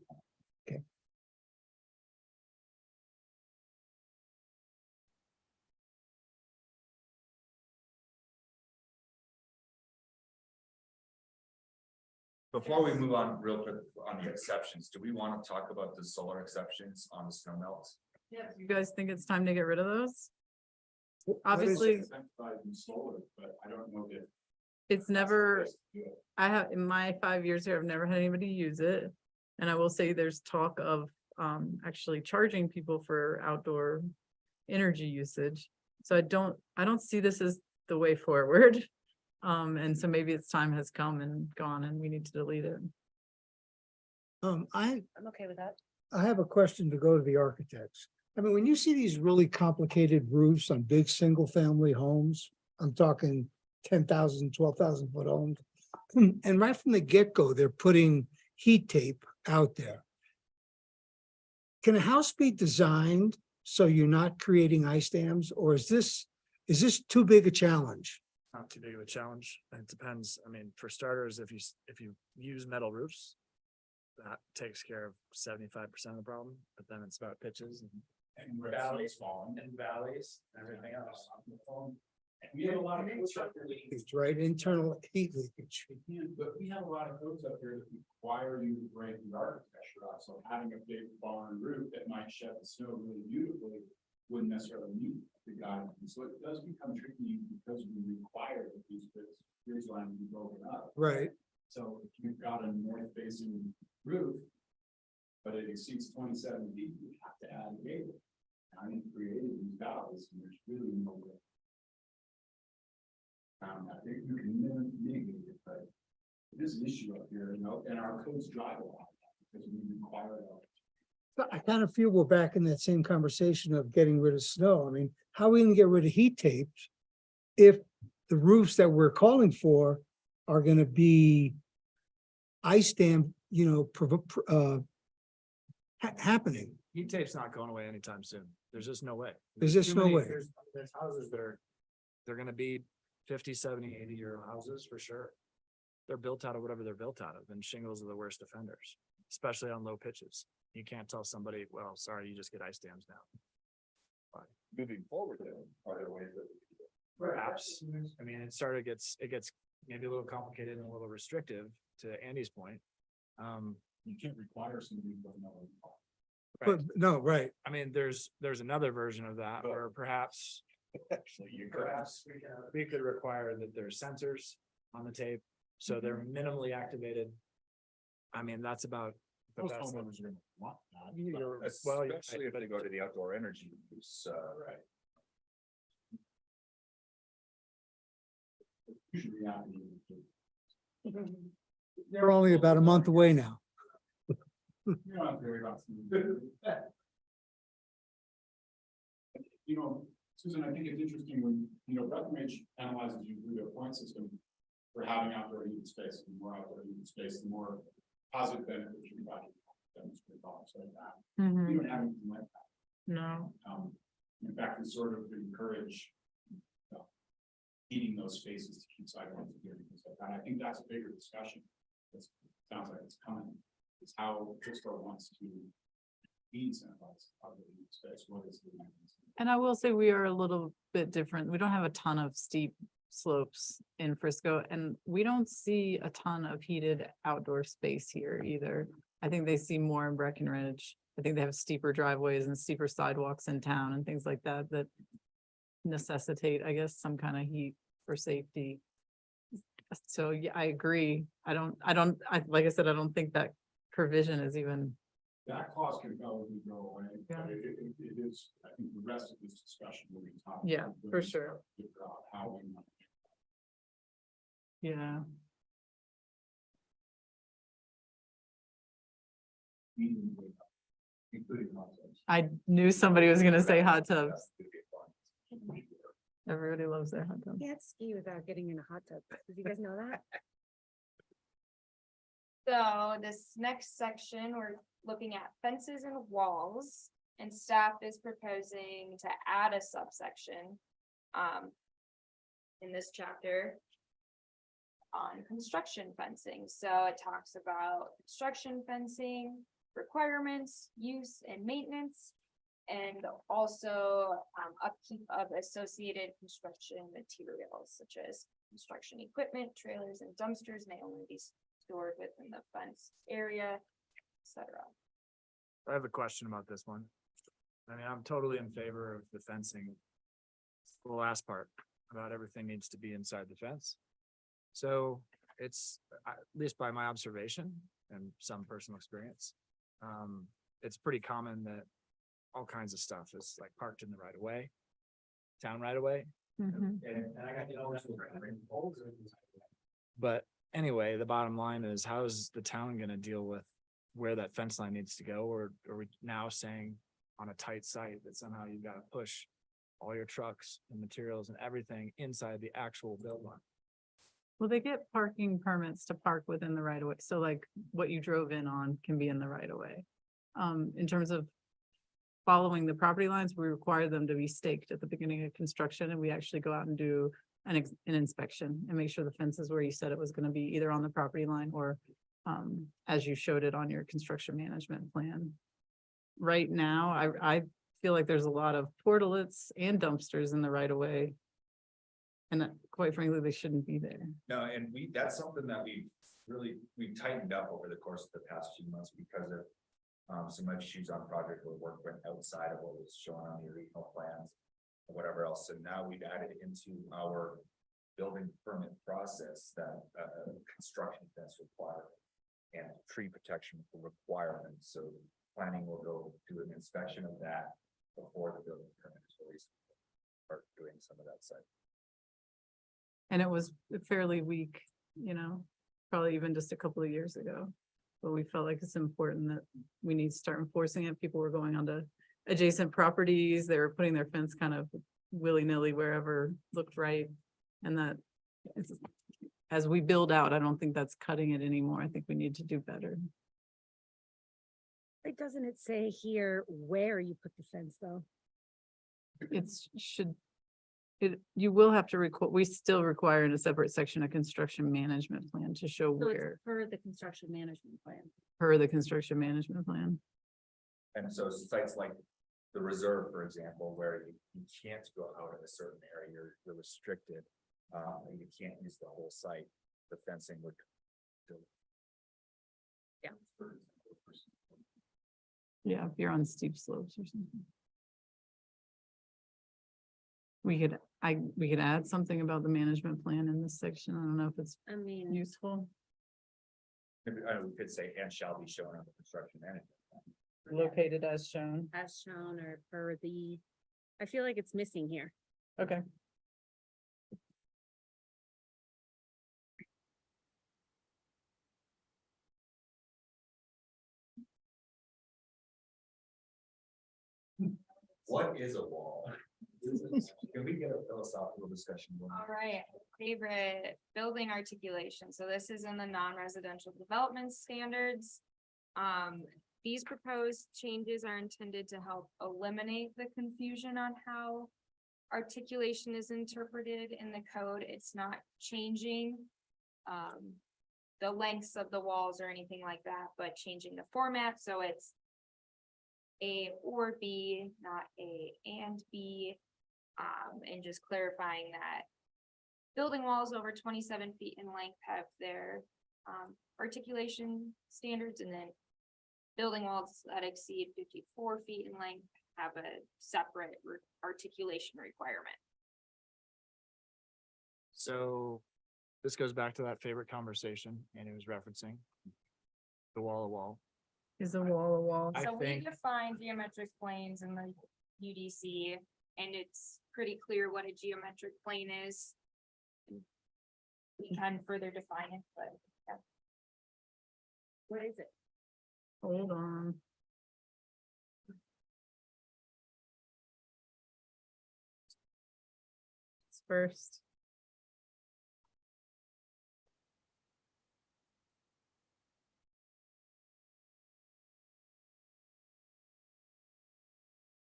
Before we move on real quick on the exceptions, do we want to talk about the solar exceptions on the snow melts? Yeah. You guys think it's time to get rid of those? What is Obviously, it? Incentivized in solar, but I don't know if. it's never, I have, in my 5 years here, I've never had anybody use it. And I will say there's talk of actually charging people for outdoor energy usage. So I don't see this as the way forward. And so maybe its time has come and gone and we need to delete it. I I'm okay with that. have a question to go to the architects. I mean, when you see these really complicated roofs on big single-family homes, I'm talking 10,000, 12,000 foot homes. And right from the get-go, they're putting heat tape out there. Can a house be designed so you're not creating ice dams, or is this too big a challenge? Not too big of a challenge. It depends. I mean, for starters, if you use metal roofs, that takes care of 75% of the problem, but then it's about pitches and valleys falling and valleys, and everything else. We have a lot of codes up here that It's right, internal heat leakage. but we have a lot of codes up here that require you to break the architecture up, so having a big barn roof that might shed the snow really beautifully wouldn't necessarily meet the guidelines, so it does become tricky because we require that these bridge lines be broken up. Right. So if you've got a north facing roof, but it exceeds 27 feet, you have to add a gable. I mean, creating these valleys, and there's really no way. I think you can mitigate it, but it is an issue up here, you know, and our codes drive a lot of that because we require that. But I kind of feel we're back in that same conversation of getting rid of snow. I mean, how are we gonna get rid of heat tapes if the roofs that we're calling for are gonna be ice dam, happening? heat tape's not going away anytime soon. There's just no way. There's just too no many- way. There's houses that are, they're gonna be 50, 70, 80-year houses for sure. They're built out of whatever they're built out of, and shingles are the worst offenders, especially on low pitches. You can't tell somebody, well, sorry, you just get ice dams now. Moving forward, though, are there ways that? Perhaps, I mean, it gets maybe a little complicated and a little restrictive, to Andy's point. You can't require somebody to know. But no, right. I mean, there's another version of that where perhaps we could require that there's sensors on the tape, so they're minimally activated. I mean, that's about. the Most best that- homeowners are gonna want that. You're- well, you're Especially right, if but they go to the outdoor energy use, right. Usually happening. They're only about a month away now. You don't have to worry about. You know, Susan, I think it's interesting when, Breckenridge analyzes you through their point system for having outdoor heating space. The more outdoor heating space, the more positive benefits you got. Demonstrate products like that. We don't have anything like that. No, In fact, we sort of encourage heating those spaces to keep sidewalks clear and things like that. I think that's a bigger discussion. It sounds like it's coming. It's how Frisco wants to be incentivized outdoor heating space. What is the mechanism? and I will say we are a little bit different. We don't have a ton of steep slopes in Frisco, and we don't see a ton of heated outdoor space here either. I think they see more in Breckenridge. I think they have steeper driveways and steeper sidewalks in town and things like that that necessitate, I guess, some kind of heat for safety. So, yeah, I agree. Like I said, I don't think that provision is even, That cost can probably go away, Yeah. but it is, I think the rest of this discussion will be top. Yeah, for sure. Figure out how we. yeah. Including hot tubs. I knew somebody was gonna say hot tubs. Everybody loves their hot tubs. Can't ski without getting in a hot tub. Did you guys know that? So this next section, we're looking at fences and walls, and staff is proposing to add a subsection. In this chapter. On construction fencing, so it talks about construction fencing, requirements, use and maintenance. And also upkeep of associated construction materials such as construction equipment, trailers and dumpsters may only be stored within the fence area, etc. I have a question about this one. I mean, I'm totally in favor of the fencing. The last part about everything needs to be inside the fence. So it's, at least by my observation and some personal experience, it's pretty common that all kinds of stuff is like parked in the right of way, town right of way. Mhm. And I got, but anyway, the bottom line is, how is the town gonna deal with where that fence line needs to go? Or are we now saying on a tight site that somehow you've gotta push all your trucks and materials and everything inside the actual building? Well, they get parking permits to park within the right of way, so like what you drove in on can be in the right of way. In terms of following the property lines, we require them to be staked at the beginning of construction, and we actually go out and do an inspection and make sure the fence is where you said it was gonna be, either on the property line or as you showed it on your construction management plan. Right now, I feel like there's a lot of portalets and dumpsters in the right of way. And quite frankly, they shouldn't be there. No, and that's something that we've tightened up over the course of the past few months because of. Some issues on project where work went outside of what was shown on the original plans. Or whatever else, and now we've added into our building permit process that construction fence required. And tree protection requirements, so planning will go do an inspection of that before the building permit is released. Start doing some of that site. And it was fairly weak, probably even just a couple of years ago. But we felt like it's important that we need to start enforcing it. People were going onto adjacent properties. They were putting their fence kind of willy-nilly wherever looked right. And that as we build out, I don't think that's cutting it anymore. I think we need to do better. It doesn't it say here where you put the fence though? You will have to we still require in a separate section, a construction management plan to show So it's where, per the construction management plan. per the construction management plan. And so sites like the reserve, for example, where you can't go out in a certain area, you're restricted. And you can't use the whole site, the fencing would. Yeah, if you're on steep slopes or something. We could add something about the management plan in this section. I don't know if it's I mean, useful. Maybe, we could say, and shall be shown on the construction management. Located as shown. as shown or for the, I feel like it's missing here. Okay. What is a wall? Can we get a philosophical discussion going? All right, favorite building articulation. So this is in the non-residential development standards. These proposed changes are intended to help eliminate the confusion on how articulation is interpreted in the code. It's not changing the lengths of the walls or anything like that, but changing the format. So it's A or B, not A and B. And just clarifying that building walls over 27 feet in length have their articulation standards, and then building walls that exceed 54 feet in length have a separate articulation requirement. So this goes back to that favorite conversation Annie was referencing. The wall to wall. Is a wall a wall? I So we think- define geometric planes in the UDC, and it's pretty clear what a geometric plane is. We can further define it, but What is it? Hold on. It's first.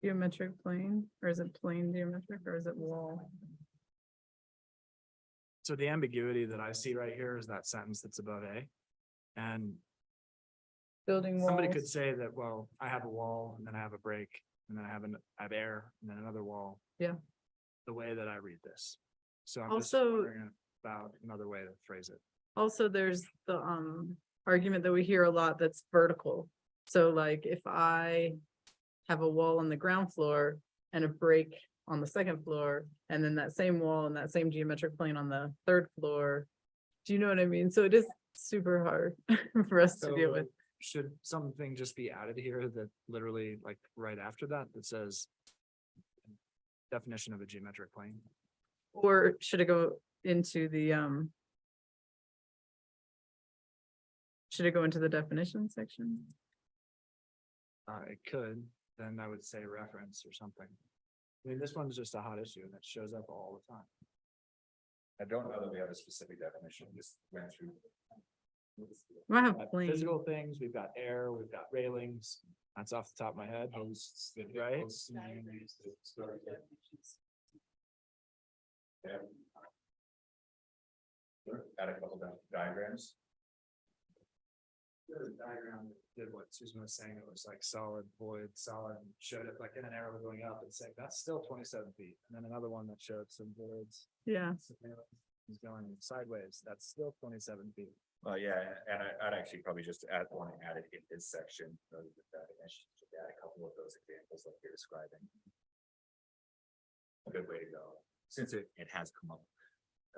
Geometric plane, or is it plane geometric, or is it wall? So the ambiguity that I see right here is that sentence that's above A. And Building walls. somebody could say that, well, I have a wall and then I have a break and then I have air and then another wall. Yeah. The way that I read this. So I'm just Also- wondering about another way to phrase it. Also, there's the argument that we hear a lot that's vertical. So like if I have a wall on the ground floor and a break on the second floor, and then that same wall and that same geometric plane on the third floor. Do you know what I mean? So it is super hard for us to deal with. So should something just be added here that literally like right after that says definition of a geometric plane? Or should it go into the should it go into the definition section? It could, then I would say reference or something. I mean, this one's just a hot issue and it shows up all the time. I don't know that we have a specific definition, just went through. I might have We've got plane. Physical things, we've got air, we've got railings, that's off the top of my head, right? Yeah. Add a couple diagrams. The diagram did what Susan was saying, it was like solid, void, solid, and showed it like in an arrow going up and saying, that's still 27 feet. And then another one that showed some voids. Yeah, He's going sideways, that's still 27 feet. Well, yeah, and I'd actually probably just want to add it in this section, rather than definition, just add a couple of those examples like you're describing. A good way to go, since it has come up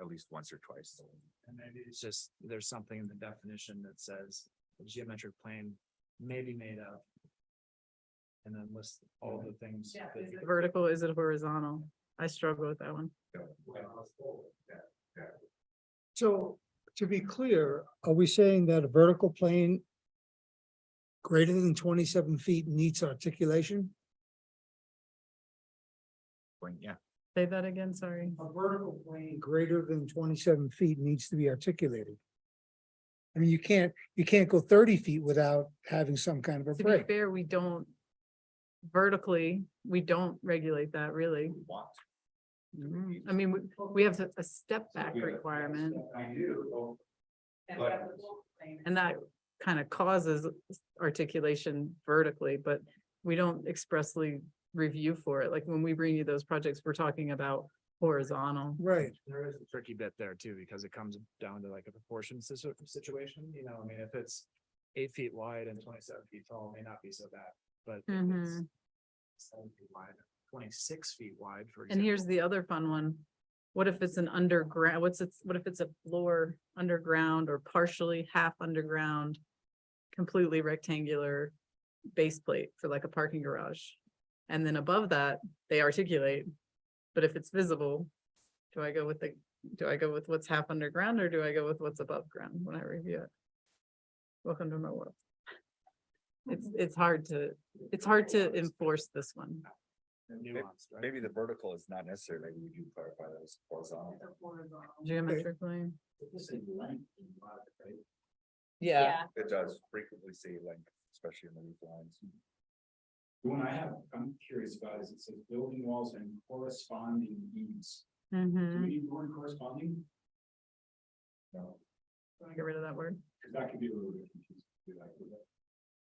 at least once or twice. And maybe it's just, there's something in the definition that says a geometric plane may be made of. And then list all the things. that- vertical, is it horizontal? I struggle with that one. So to be clear, are we saying that a vertical plane greater than 27 feet needs articulation? Yeah, Say that again, sorry. A vertical plane greater than 27 feet needs to be articulated. I mean, you can't go 30 feet without having some kind of a To be break. fair, we don't vertically, we don't regulate that really. want. I mean, we have a step back requirement, I do. But and that kind of causes articulation vertically, but we don't expressly review for it. Like when we bring you those projects, we're talking about horizontal. Right. There is a tricky bit there too, because it comes down to like a proportion situation, I mean, if it's 8 feet wide and 27 feet tall, it may not be so bad. but if Mhm. it's 7 feet wide, 26 feet wide, for example. And here's the other fun one. What if it's an underground, what if it's a floor underground or partially half underground? Completely rectangular base plate for like a parking garage. And then above that, they articulate. But if it's visible, do I go with what's half underground or do I go with what's above ground when I review it? Welcome to my world. It's hard to enforce this one. Nuanced, right? Maybe the vertical is not necessary, maybe we do clarify those horizontal. Geometrically. This is length, right? Yeah. It does frequently see length, especially in the roof lines. The one I'm curious about is it says building walls and corresponding eaves. Do Mm-hmm. we need the word corresponding? No, Get rid of that word. because that could be a little bit confusing.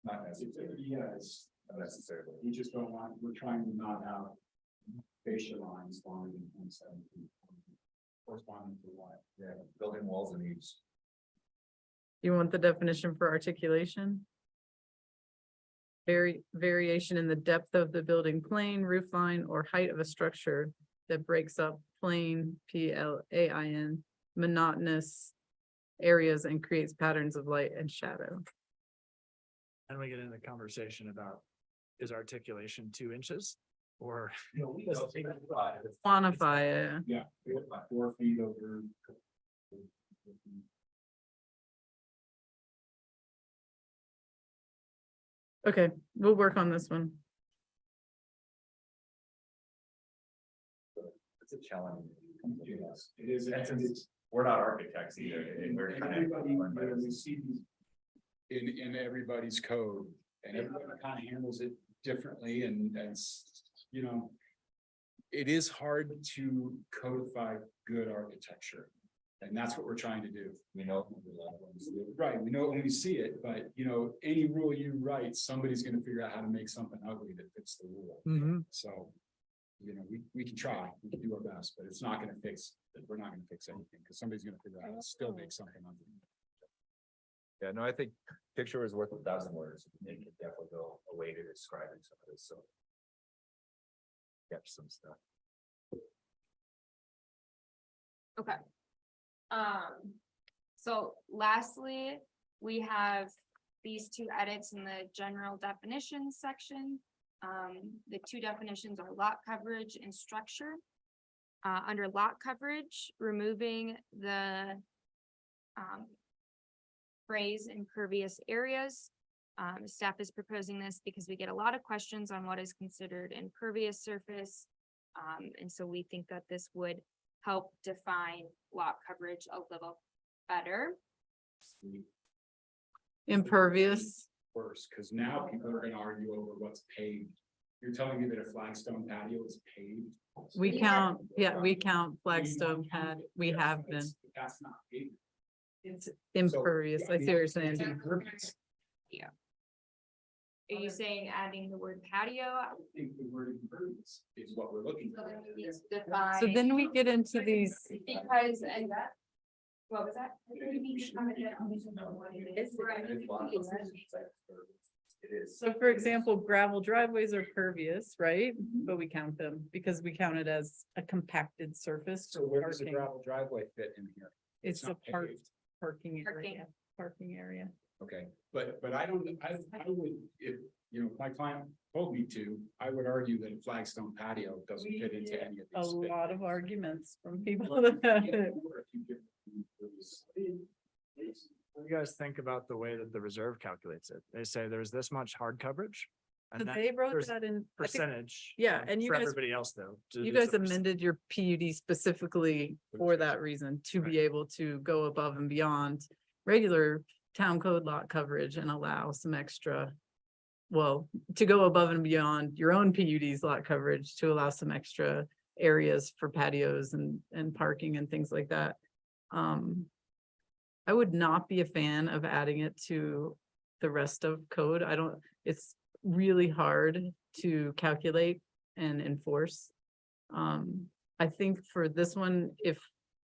Not necessarily, Yeah, it's, not necessarily. we just don't want, we're trying to not have fascia lines longer than 27 feet. Corresponding to what? Yeah, building walls and eaves. You want the definition for articulation? Variation in the depth of the building plane, roof line, or height of a structure that breaks up plane, PLAIN, monotonous areas and creates patterns of light and shadow. And we get into the conversation about, is articulation 2 inches? Or Quantify it. Yeah, 4 feet over. Okay, we'll work on this one. It's a challenge. Yes, it is. And And since it's, we're not architects either, and we're and kind everybody, of. you know, we see these in everybody's code, and everybody kind of handles it differently, and you know, it is hard to codify good architecture, and that's what we're trying to do. We know. Right, we know it when we see it, but you know, any rule you write, somebody's gonna figure out how to make something ugly that fits the rule. So, you know, we can try, we can do our best, but it's not gonna fix, we're not gonna fix anything, because somebody's gonna figure out how to still make something ugly. Yeah, no, I think picture is worth 1,000 words. It could definitely go a way to describing some of this, so. Catch some stuff. Okay. So lastly, we have these 2 edits in the general definitions section. The 2 definitions are lot coverage and structure. Under lot coverage, removing the phrase impervious areas. Staff is proposing this because we get a lot of questions on what is considered impervious surface. And so we think that this would help define lot coverage a little better. Impervious. Worse, because now people are gonna argue over what's paved. You're telling me that a flagstone patio is paved? We We count, yeah, we count Flagstone pad, we Yes, have been. That's not paved. It's impervious. I see what you're saying. It's impervious. Are you saying adding the word patio? I would think the word impervious is what we're looking for. So then we get into these, Because, and that. What was that? It is. so for example, gravel driveways are pervious, right? But we count them because we count it as a compacted surface. So for where does the parking. gravel driveway fit in here? It's a not park, paved. parking Parking. area, parking area. Okay, but I don't, I would, if, you know, if my client told me to, I would argue that a flagstone patio doesn't We fit into get any of A these. lot of arguments from people that have it. What do you guys think about the way that the reserve calculates it? They say there's this much hard coverage. So And that they wrote there's that in, I think percentage. yeah, and you For guys- everybody else though. you there's guys a perc- amended your PUD specifically for that reason, to be able to go above and beyond regular town code lot coverage and allow some extra, well, to go above and beyond your own PUD's lot coverage to allow some extra areas for patios and parking and things like that. I would not be a fan of adding it to the rest of code. It's really hard to calculate and enforce. I think for this one, if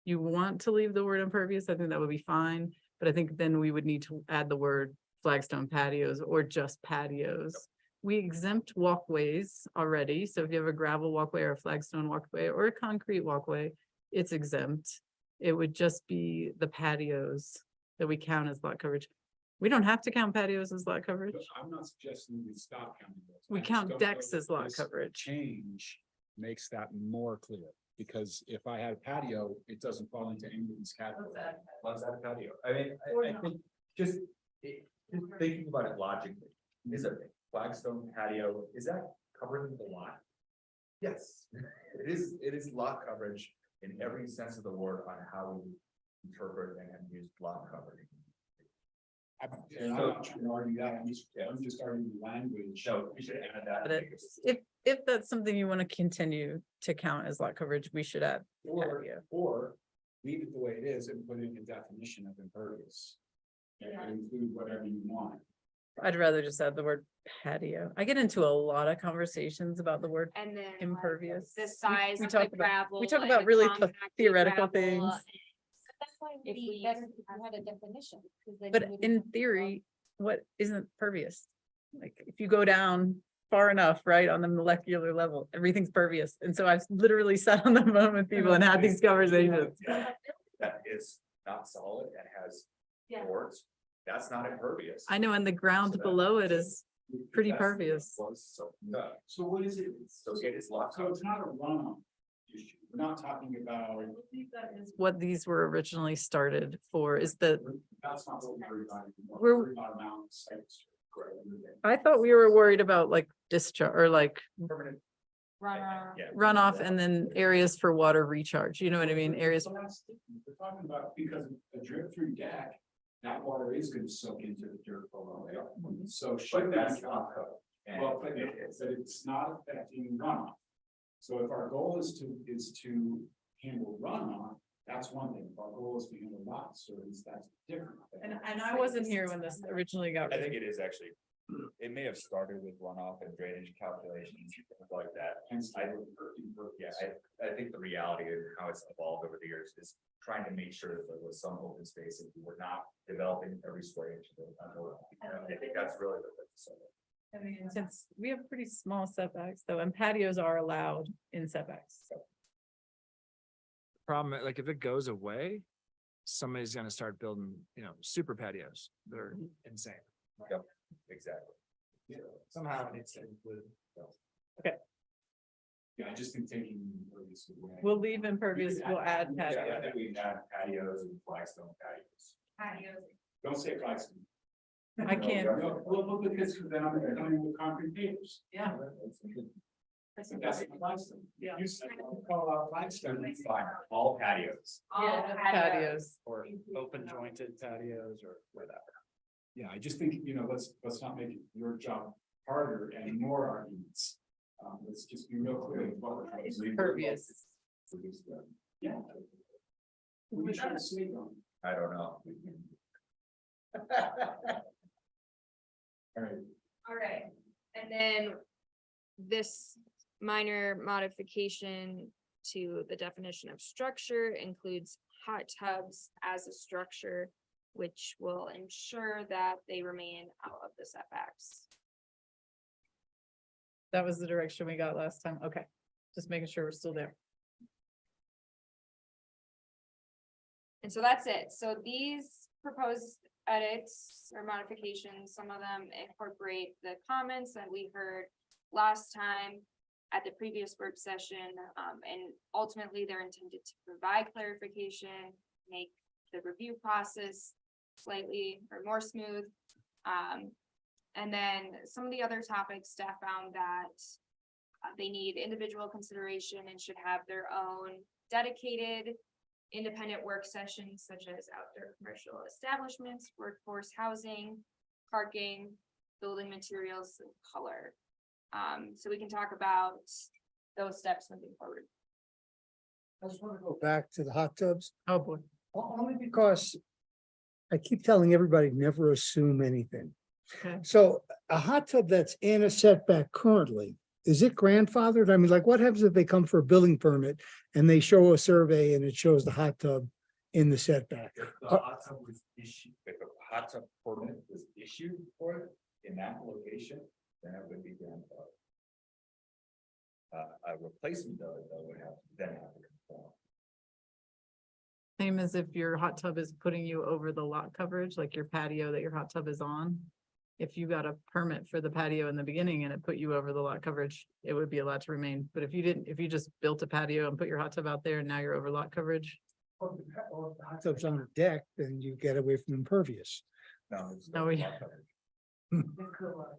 you want to leave the word impervious, I think that would be fine. But I think then we would need to add the word flagstone patios or just patios. we exempt walkways already. So if you have a gravel walkway or a flagstone walkway or a concrete walkway, it's exempt. It would just be the patios that we count as lot coverage. We don't have to count patios as lot coverage. But I'm not suggesting we stop counting those. We I just count don't know decks that as lot this coverage. Change makes that more clear, because if I had a patio, it doesn't fall into any of these categories. Loves that patio. I mean, I think just thinking about it logically, is a flagstone patio, is that covering the lot? Yes, it is lot coverage in every sense of the word on how we interpret and use lot coverage. I'm not trying to argue that, I'm just arguing the language. So we should add that. But if that's something you want to continue to count as lot coverage, we should add Or, patio. or leave it the way it is and put in a definition of impervious. And include whatever you want. I'd rather just add the word patio. I get into a lot of conversations about the word And then. like, impervious. The size we of talk the about- gravel. we talk and about the really compacted theoretical gravel, things. and That's why If we- better if you had a definition. 'cause then But you wouldn't in have to theory, what isn't pervious? Like, if you go down far enough, right, on the molecular level, everything's pervious. And so I've literally sat on the phone with people and had these conversations. Yeah, that is not solid and has Yeah. boards, that's not impervious. I know, and the ground So that- below it is pretty That's- pervious. So, no, So what is it? so it is lot So it's coverage. not a runoff issue, we're not talking about, What these were originally started for is that, that's not what we're worried about anymore. We're- We're worried about amount of sites. I thought we were worried about like discharge or like Permanent. Runoff. Yeah. runoff and then areas for water recharge. You know what I mean? Areas. So that's, we're talking about, because a drip through deck, that water is gonna soak into the dirt below it. So But should that's that, not code. And well, but it is. it's not affecting runoff. So if our goal is to handle runoff, that's one thing, if our goal is to handle lots, so that's different. And I wasn't here when this originally got. I think it is actually, it may have started with runoff and drainage calculations, things like that. Hence, Yeah, I think the reality of how it's evolved over the years is trying to make sure that there was some open space and we were not developing every square inch of it. I think that's really the purpose of it. I mean, since we have pretty small setbacks though, and patios are allowed in setbacks, so. Problem, like if it goes away, somebody's gonna start building, super patios. They're insane. Yep, exactly. Somehow it needs to include. Yeah, I just think taking impervious away. We'll leave impervious, we'll add Yeah, I patio. think we have patios and flagstone patios. Don't say Claxton. I can't. No, well, because then I'm coming with concrete pavers. Yeah. That's not Claxton. Yeah. You said, call out Claxton. It's fine, all patios. Yeah, patios. Or open jointed patios or whatever. Yeah, I just think, let's not make your job harder and more arguments. Let's just be real clear with what we're trying to do. Impervious. Yeah. What are you trying to say, Don? I don't know. All right, All right, and then this minor modification to the definition of structure includes hot tubs as a structure, which will ensure that they remain out of the setbacks. That was the direction we got last time. Okay, just making sure we're still there. And so that's it. So these proposed edits or modifications, some of them incorporate the comments that we heard last time at the previous work session, and ultimately they're intended to provide clarification, make the review process slightly or more smooth. And then some of the other topics, staff found that they need individual consideration and should have their own dedicated independent work sessions such as outdoor commercial establishments, workforce housing, parking, building materials, and color. So we can talk about those steps moving forward. I just want to go back to the hot tubs, Oh, boy. only because I keep telling everybody, never assume anything. Okay. So a hot tub that's in a setback currently, is it grandfathered? I mean, like, what happens if they come for a building permit and they show a survey and it shows the hot tub in the setback? If the hot tub was issued, if a hot tub permit was issued for it in that location, then it would be grandfathered. A replacement of it though would have, then have to conform. Same as if your hot tub is putting you over the lot coverage, like your patio that your hot tub is on. If you got a permit for the patio in the beginning and it put you over the lot coverage, it would be allowed to remain. But if you didn't, if you just built a patio and put your hot tub out there and now you're over lot coverage. Or if the hot tub's on a deck, then you get away from impervious. No, it's No, not we- lot coverage.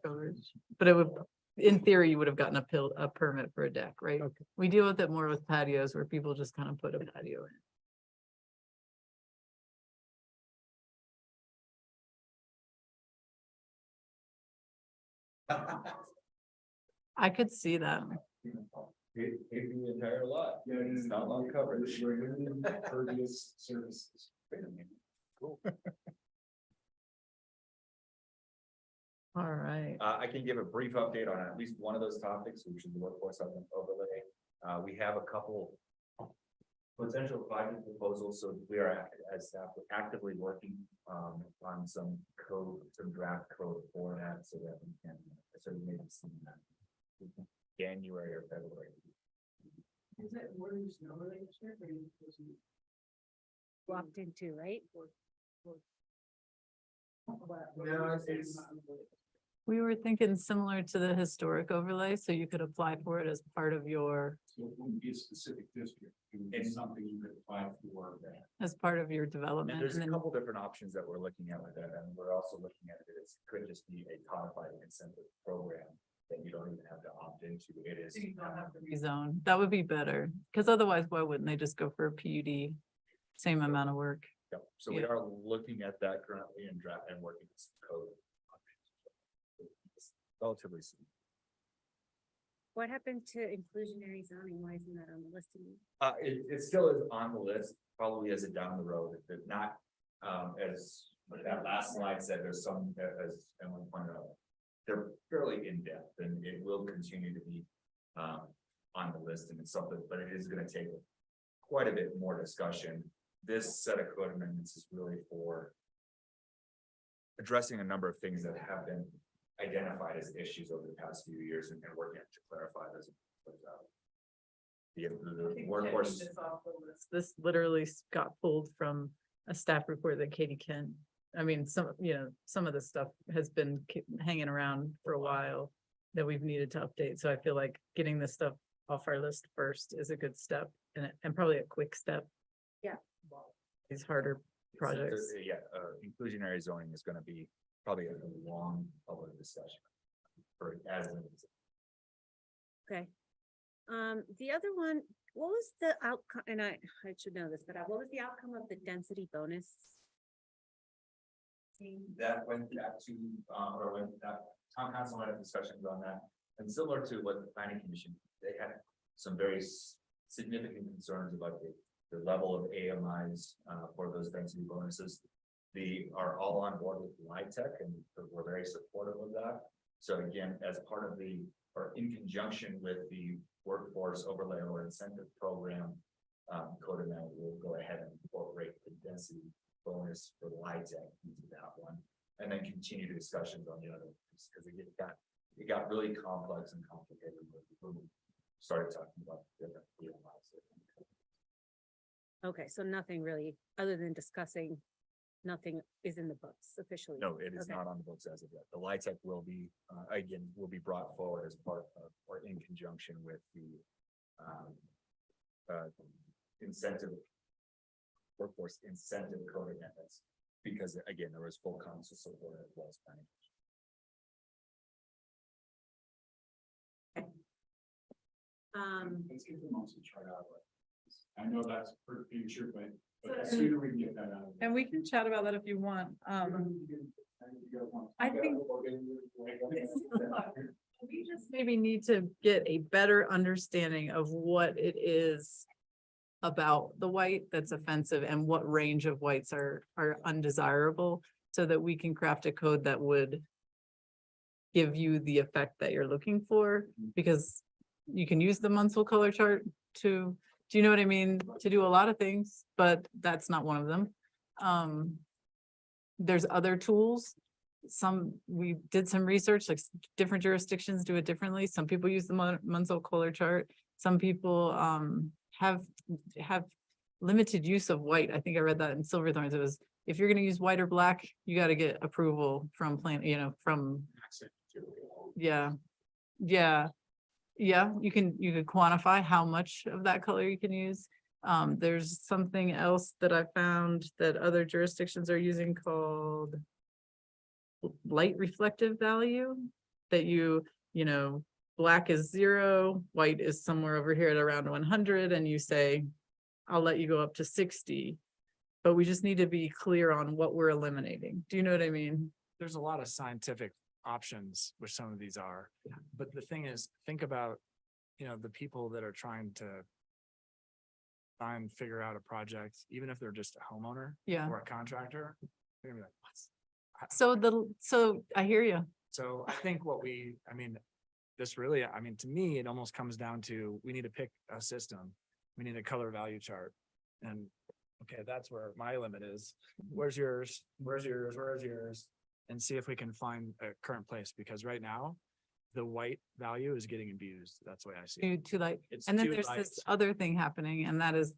Coverage. But it would, in theory, you would have gotten a permit for a deck, right? Okay. We deal with it more with patios where people just kind of put a patio in. I could see that. Pay the entire lot. Yeah, It's not lot coverage. Impervious services. Cool. All right. I can give a brief update on at least one of those topics, which is the workforce overlay. We have a couple potential project proposals, so we are as staff actively working on some code, some draft code for that, so that we can, so we may be seeing that January or February. Is that more than just an overlay district, or is it- Walked into, right? No, it's- We were thinking similar to the historic overlay, so you could apply for it as part of your, So it wouldn't be a specific district, it would be It's- something you could apply for that. as part of your And development. there's And a then couple different options that we're looking at with that, and we're also looking at it, it could just be a codified incentive program that you don't even have to opt into, it is. you don't have to rezone. That would be better, because otherwise, why wouldn't they just go for a PUD? Same amount of work. Yep, so we Yeah. are looking at that currently and draft and working with some code. It's Relatively soon. What happened to inclusionary zoning? Why isn't that on the list? It still is on the list, probably as a down the road, if not, as that last slide said, there's some, as Emily pointed out. They're fairly in-depth and it will continue to be, on the list and it's something, but it is gonna take quite a bit more discussion. This set of code amendments is really for addressing a number of things that have been identified as issues over the past few years and working to clarify those. The workforce. This literally got pulled from a staff report that Katie Kent. I mean, some of the stuff has been hanging around for a while that we've needed to update. So I feel like getting this stuff off our list first is a good step and probably a quick step. Yeah. These harder projects. Yeah, inclusionary zoning is gonna be probably a long public discussion. For as an Okay. The other one, what was the outcome, and I should know this, but what was the outcome of the density bonus? that went back to, or when that town council had discussions on that. And similar to what the planning commission, they had some very significant concerns about the level of AMIs, for those density bonuses. They are all on board with LIHTC and we're very supportive of that. So again, as part of the, or in conjunction with the workforce overlay or incentive program, code amendment will go ahead and incorporate the density bonus for LIHTC into that one. And then continue discussions on the other ones, because it got really complex and complicated when we started talking about different AMIs. Okay, so nothing really, other than discussing, nothing is in the books officially. No, it is Okay. not on the books as of yet. The LIHTC will be, again, will be brought forward as part of, or in conjunction with the incentive, workforce incentive code amendments. Because again, there was full council support as well as planning. Let's get the most chart out. I know that's for the future, but the So- sooner we can get that out. And we can chat about that if you want. I think- We just maybe need to get a better understanding of what it is about the white that's offensive and what range of whites are undesirable, so that we can craft a code that would give you the effect that you're looking for, because you can use the Munsell color chart to, do you know what I mean? To do a lot of things, but that's not one of them. There's other tools we did some research, like different jurisdictions do it differently. Some people use the Munsell color chart. Some people have limited use of white. I think I read that in Silverthorns. It was, if you're gonna use white or black, you gotta get approval from from, yeah. Yeah. Yeah, you could quantify how much of that color you can use. There's something else that I found that other jurisdictions are using called light reflective value, that you know, black is 0, white is somewhere over here at around 100, and you say, I'll let you go up to 60. But we just need to be clear on what we're eliminating. Do you know what I mean? There's a lot of scientific options, which some of these are. But the thing is, think about, the people that are trying to try and figure out a project, even if they're just a homeowner Yeah. or a contractor. They're gonna be like, what's? So I hear you. So I think this really, to me, it almost comes down to, we need to pick a system. We need a color value chart. And okay, that's where my limit is. Where's yours? Where's yours? Where's yours? And see if we can find a current place, because right now, the white value is getting abused. That's the way I see it. Too light. It's And then too there's light. this other thing happening, and that is,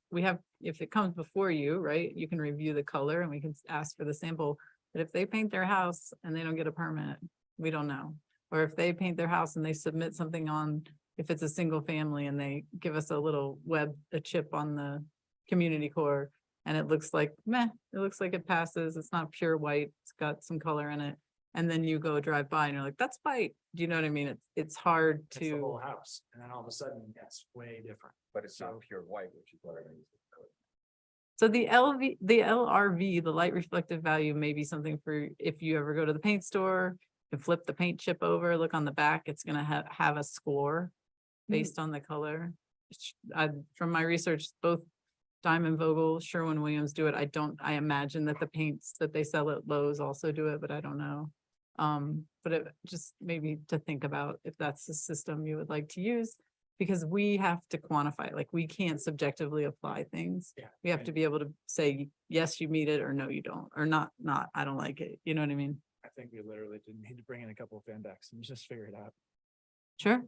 if it comes before you, right, you can review the color and we can ask for the sample. But if they paint their house and they don't get a permit, we don't know. Or if they paint their house and they submit something on, if it's a single family and they give us a chip on the community core, and it looks like, meh, it looks like it passes. It's not pure white. It's got some color in it. And then you go drive by and you're like, that's white. Do you know what I mean? It's hard It's the whole to, house. And then all of a sudden, it's way different. But it's not So- pure white, which is what I mean. so the LRV, the light reflective value, may be something for if you ever go to the paint store, you flip the paint chip over, look on the back, it's gonna have a score based on the color. From my research, both Diamond Vogel, Sherwin-Williams do it. I imagine that the paints that they sell at Lowe's also do it, but I don't know. But it just maybe to think about if that's the system you would like to use, because we have to quantify, like, we can't subjectively apply things. Yeah. We have to be able to say, yes, you meet it, or no, you don't, or not, I don't like it. You know what I mean? I think we literally didn't need to bring in a couple of fan decks and just figure it out. Sure.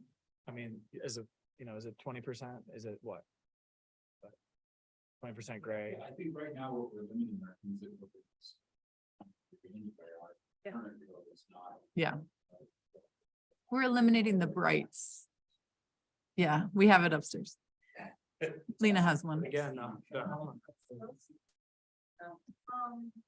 Is it 20%? Is it what? 20% gray? I think right now what we're limiting are things that look Yeah. not. Yeah. We're eliminating the brights. Yeah, we have it upstairs. Lena has one. Again,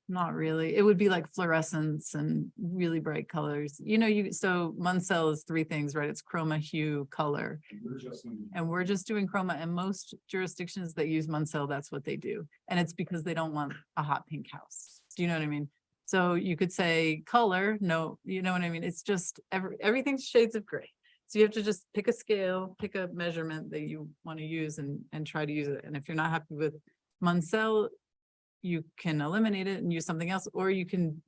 Not really. It would be like fluorescence and really bright colors. So Munsell is 3 things, right? It's chroma, hue, color. We're just limiting- And we're just doing chroma, and most jurisdictions that use Munsell, that's what they do. And it's because they don't want a hot pink house. Do you know what I mean? So you could say color, no, you know what I mean? It's just everything's shades of gray. So you have to just pick a scale, pick a measurement that you want to use and try to use it. And if you're not happy with Munsell, you can eliminate it and use something else, or you can,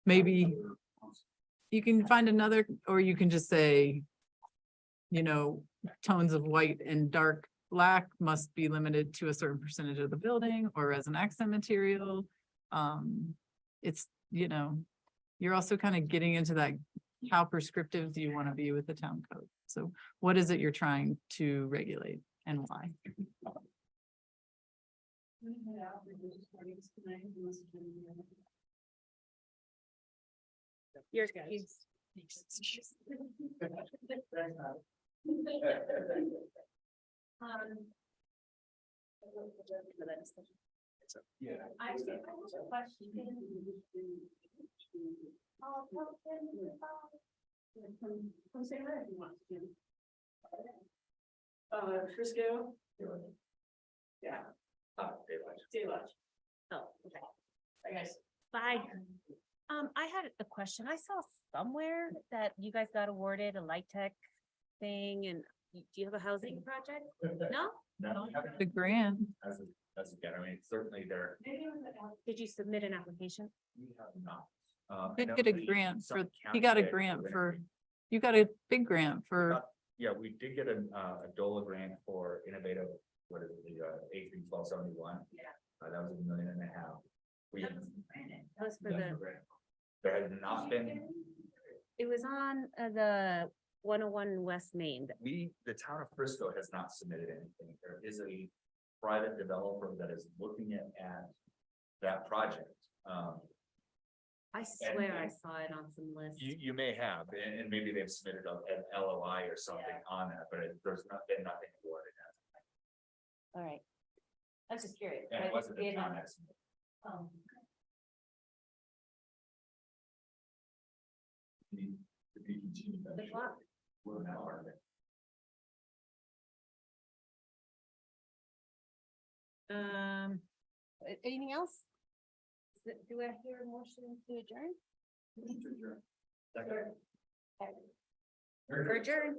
maybe you can find another, or you can just say, tones of white and dark black must be limited to a certain percentage of the building or as an accent material. It's, you're also kind of getting into that, how prescriptive do you want to be with the town code? So what is it you're trying to regulate and why? You're excused. Yeah. I have a question. Frisco? Yeah. Daylight. Oh, okay. I guess. Bye. I had a question. I saw somewhere that you guys got awarded a light tech thing, and do you have a housing project? No? No, The grant, that's again, certainly there. Did you submit an application? We have not. did get a grant for, he got a grant for, you got a big grant for, Yeah, we did get a DOLA grant for innovative, what is it, the A3-1271. Yeah. That was $1.5 million. We. That was for the There has not been, It was on the 101 West Main. the town of Frisco has not submitted anything. There is a private developer that is looking at that project. I swear I saw it on some list. You may have, and maybe they've submitted an LOI or something on that, but there's been nothing awarded. All right. I was just curious. And I it wasn't a didn't- town estimate. Oh, To be continued. The clock. We're not part of it. Anything else? Do I hear a motion to adjourn? Motion to adjourn. Or Second. adjourn?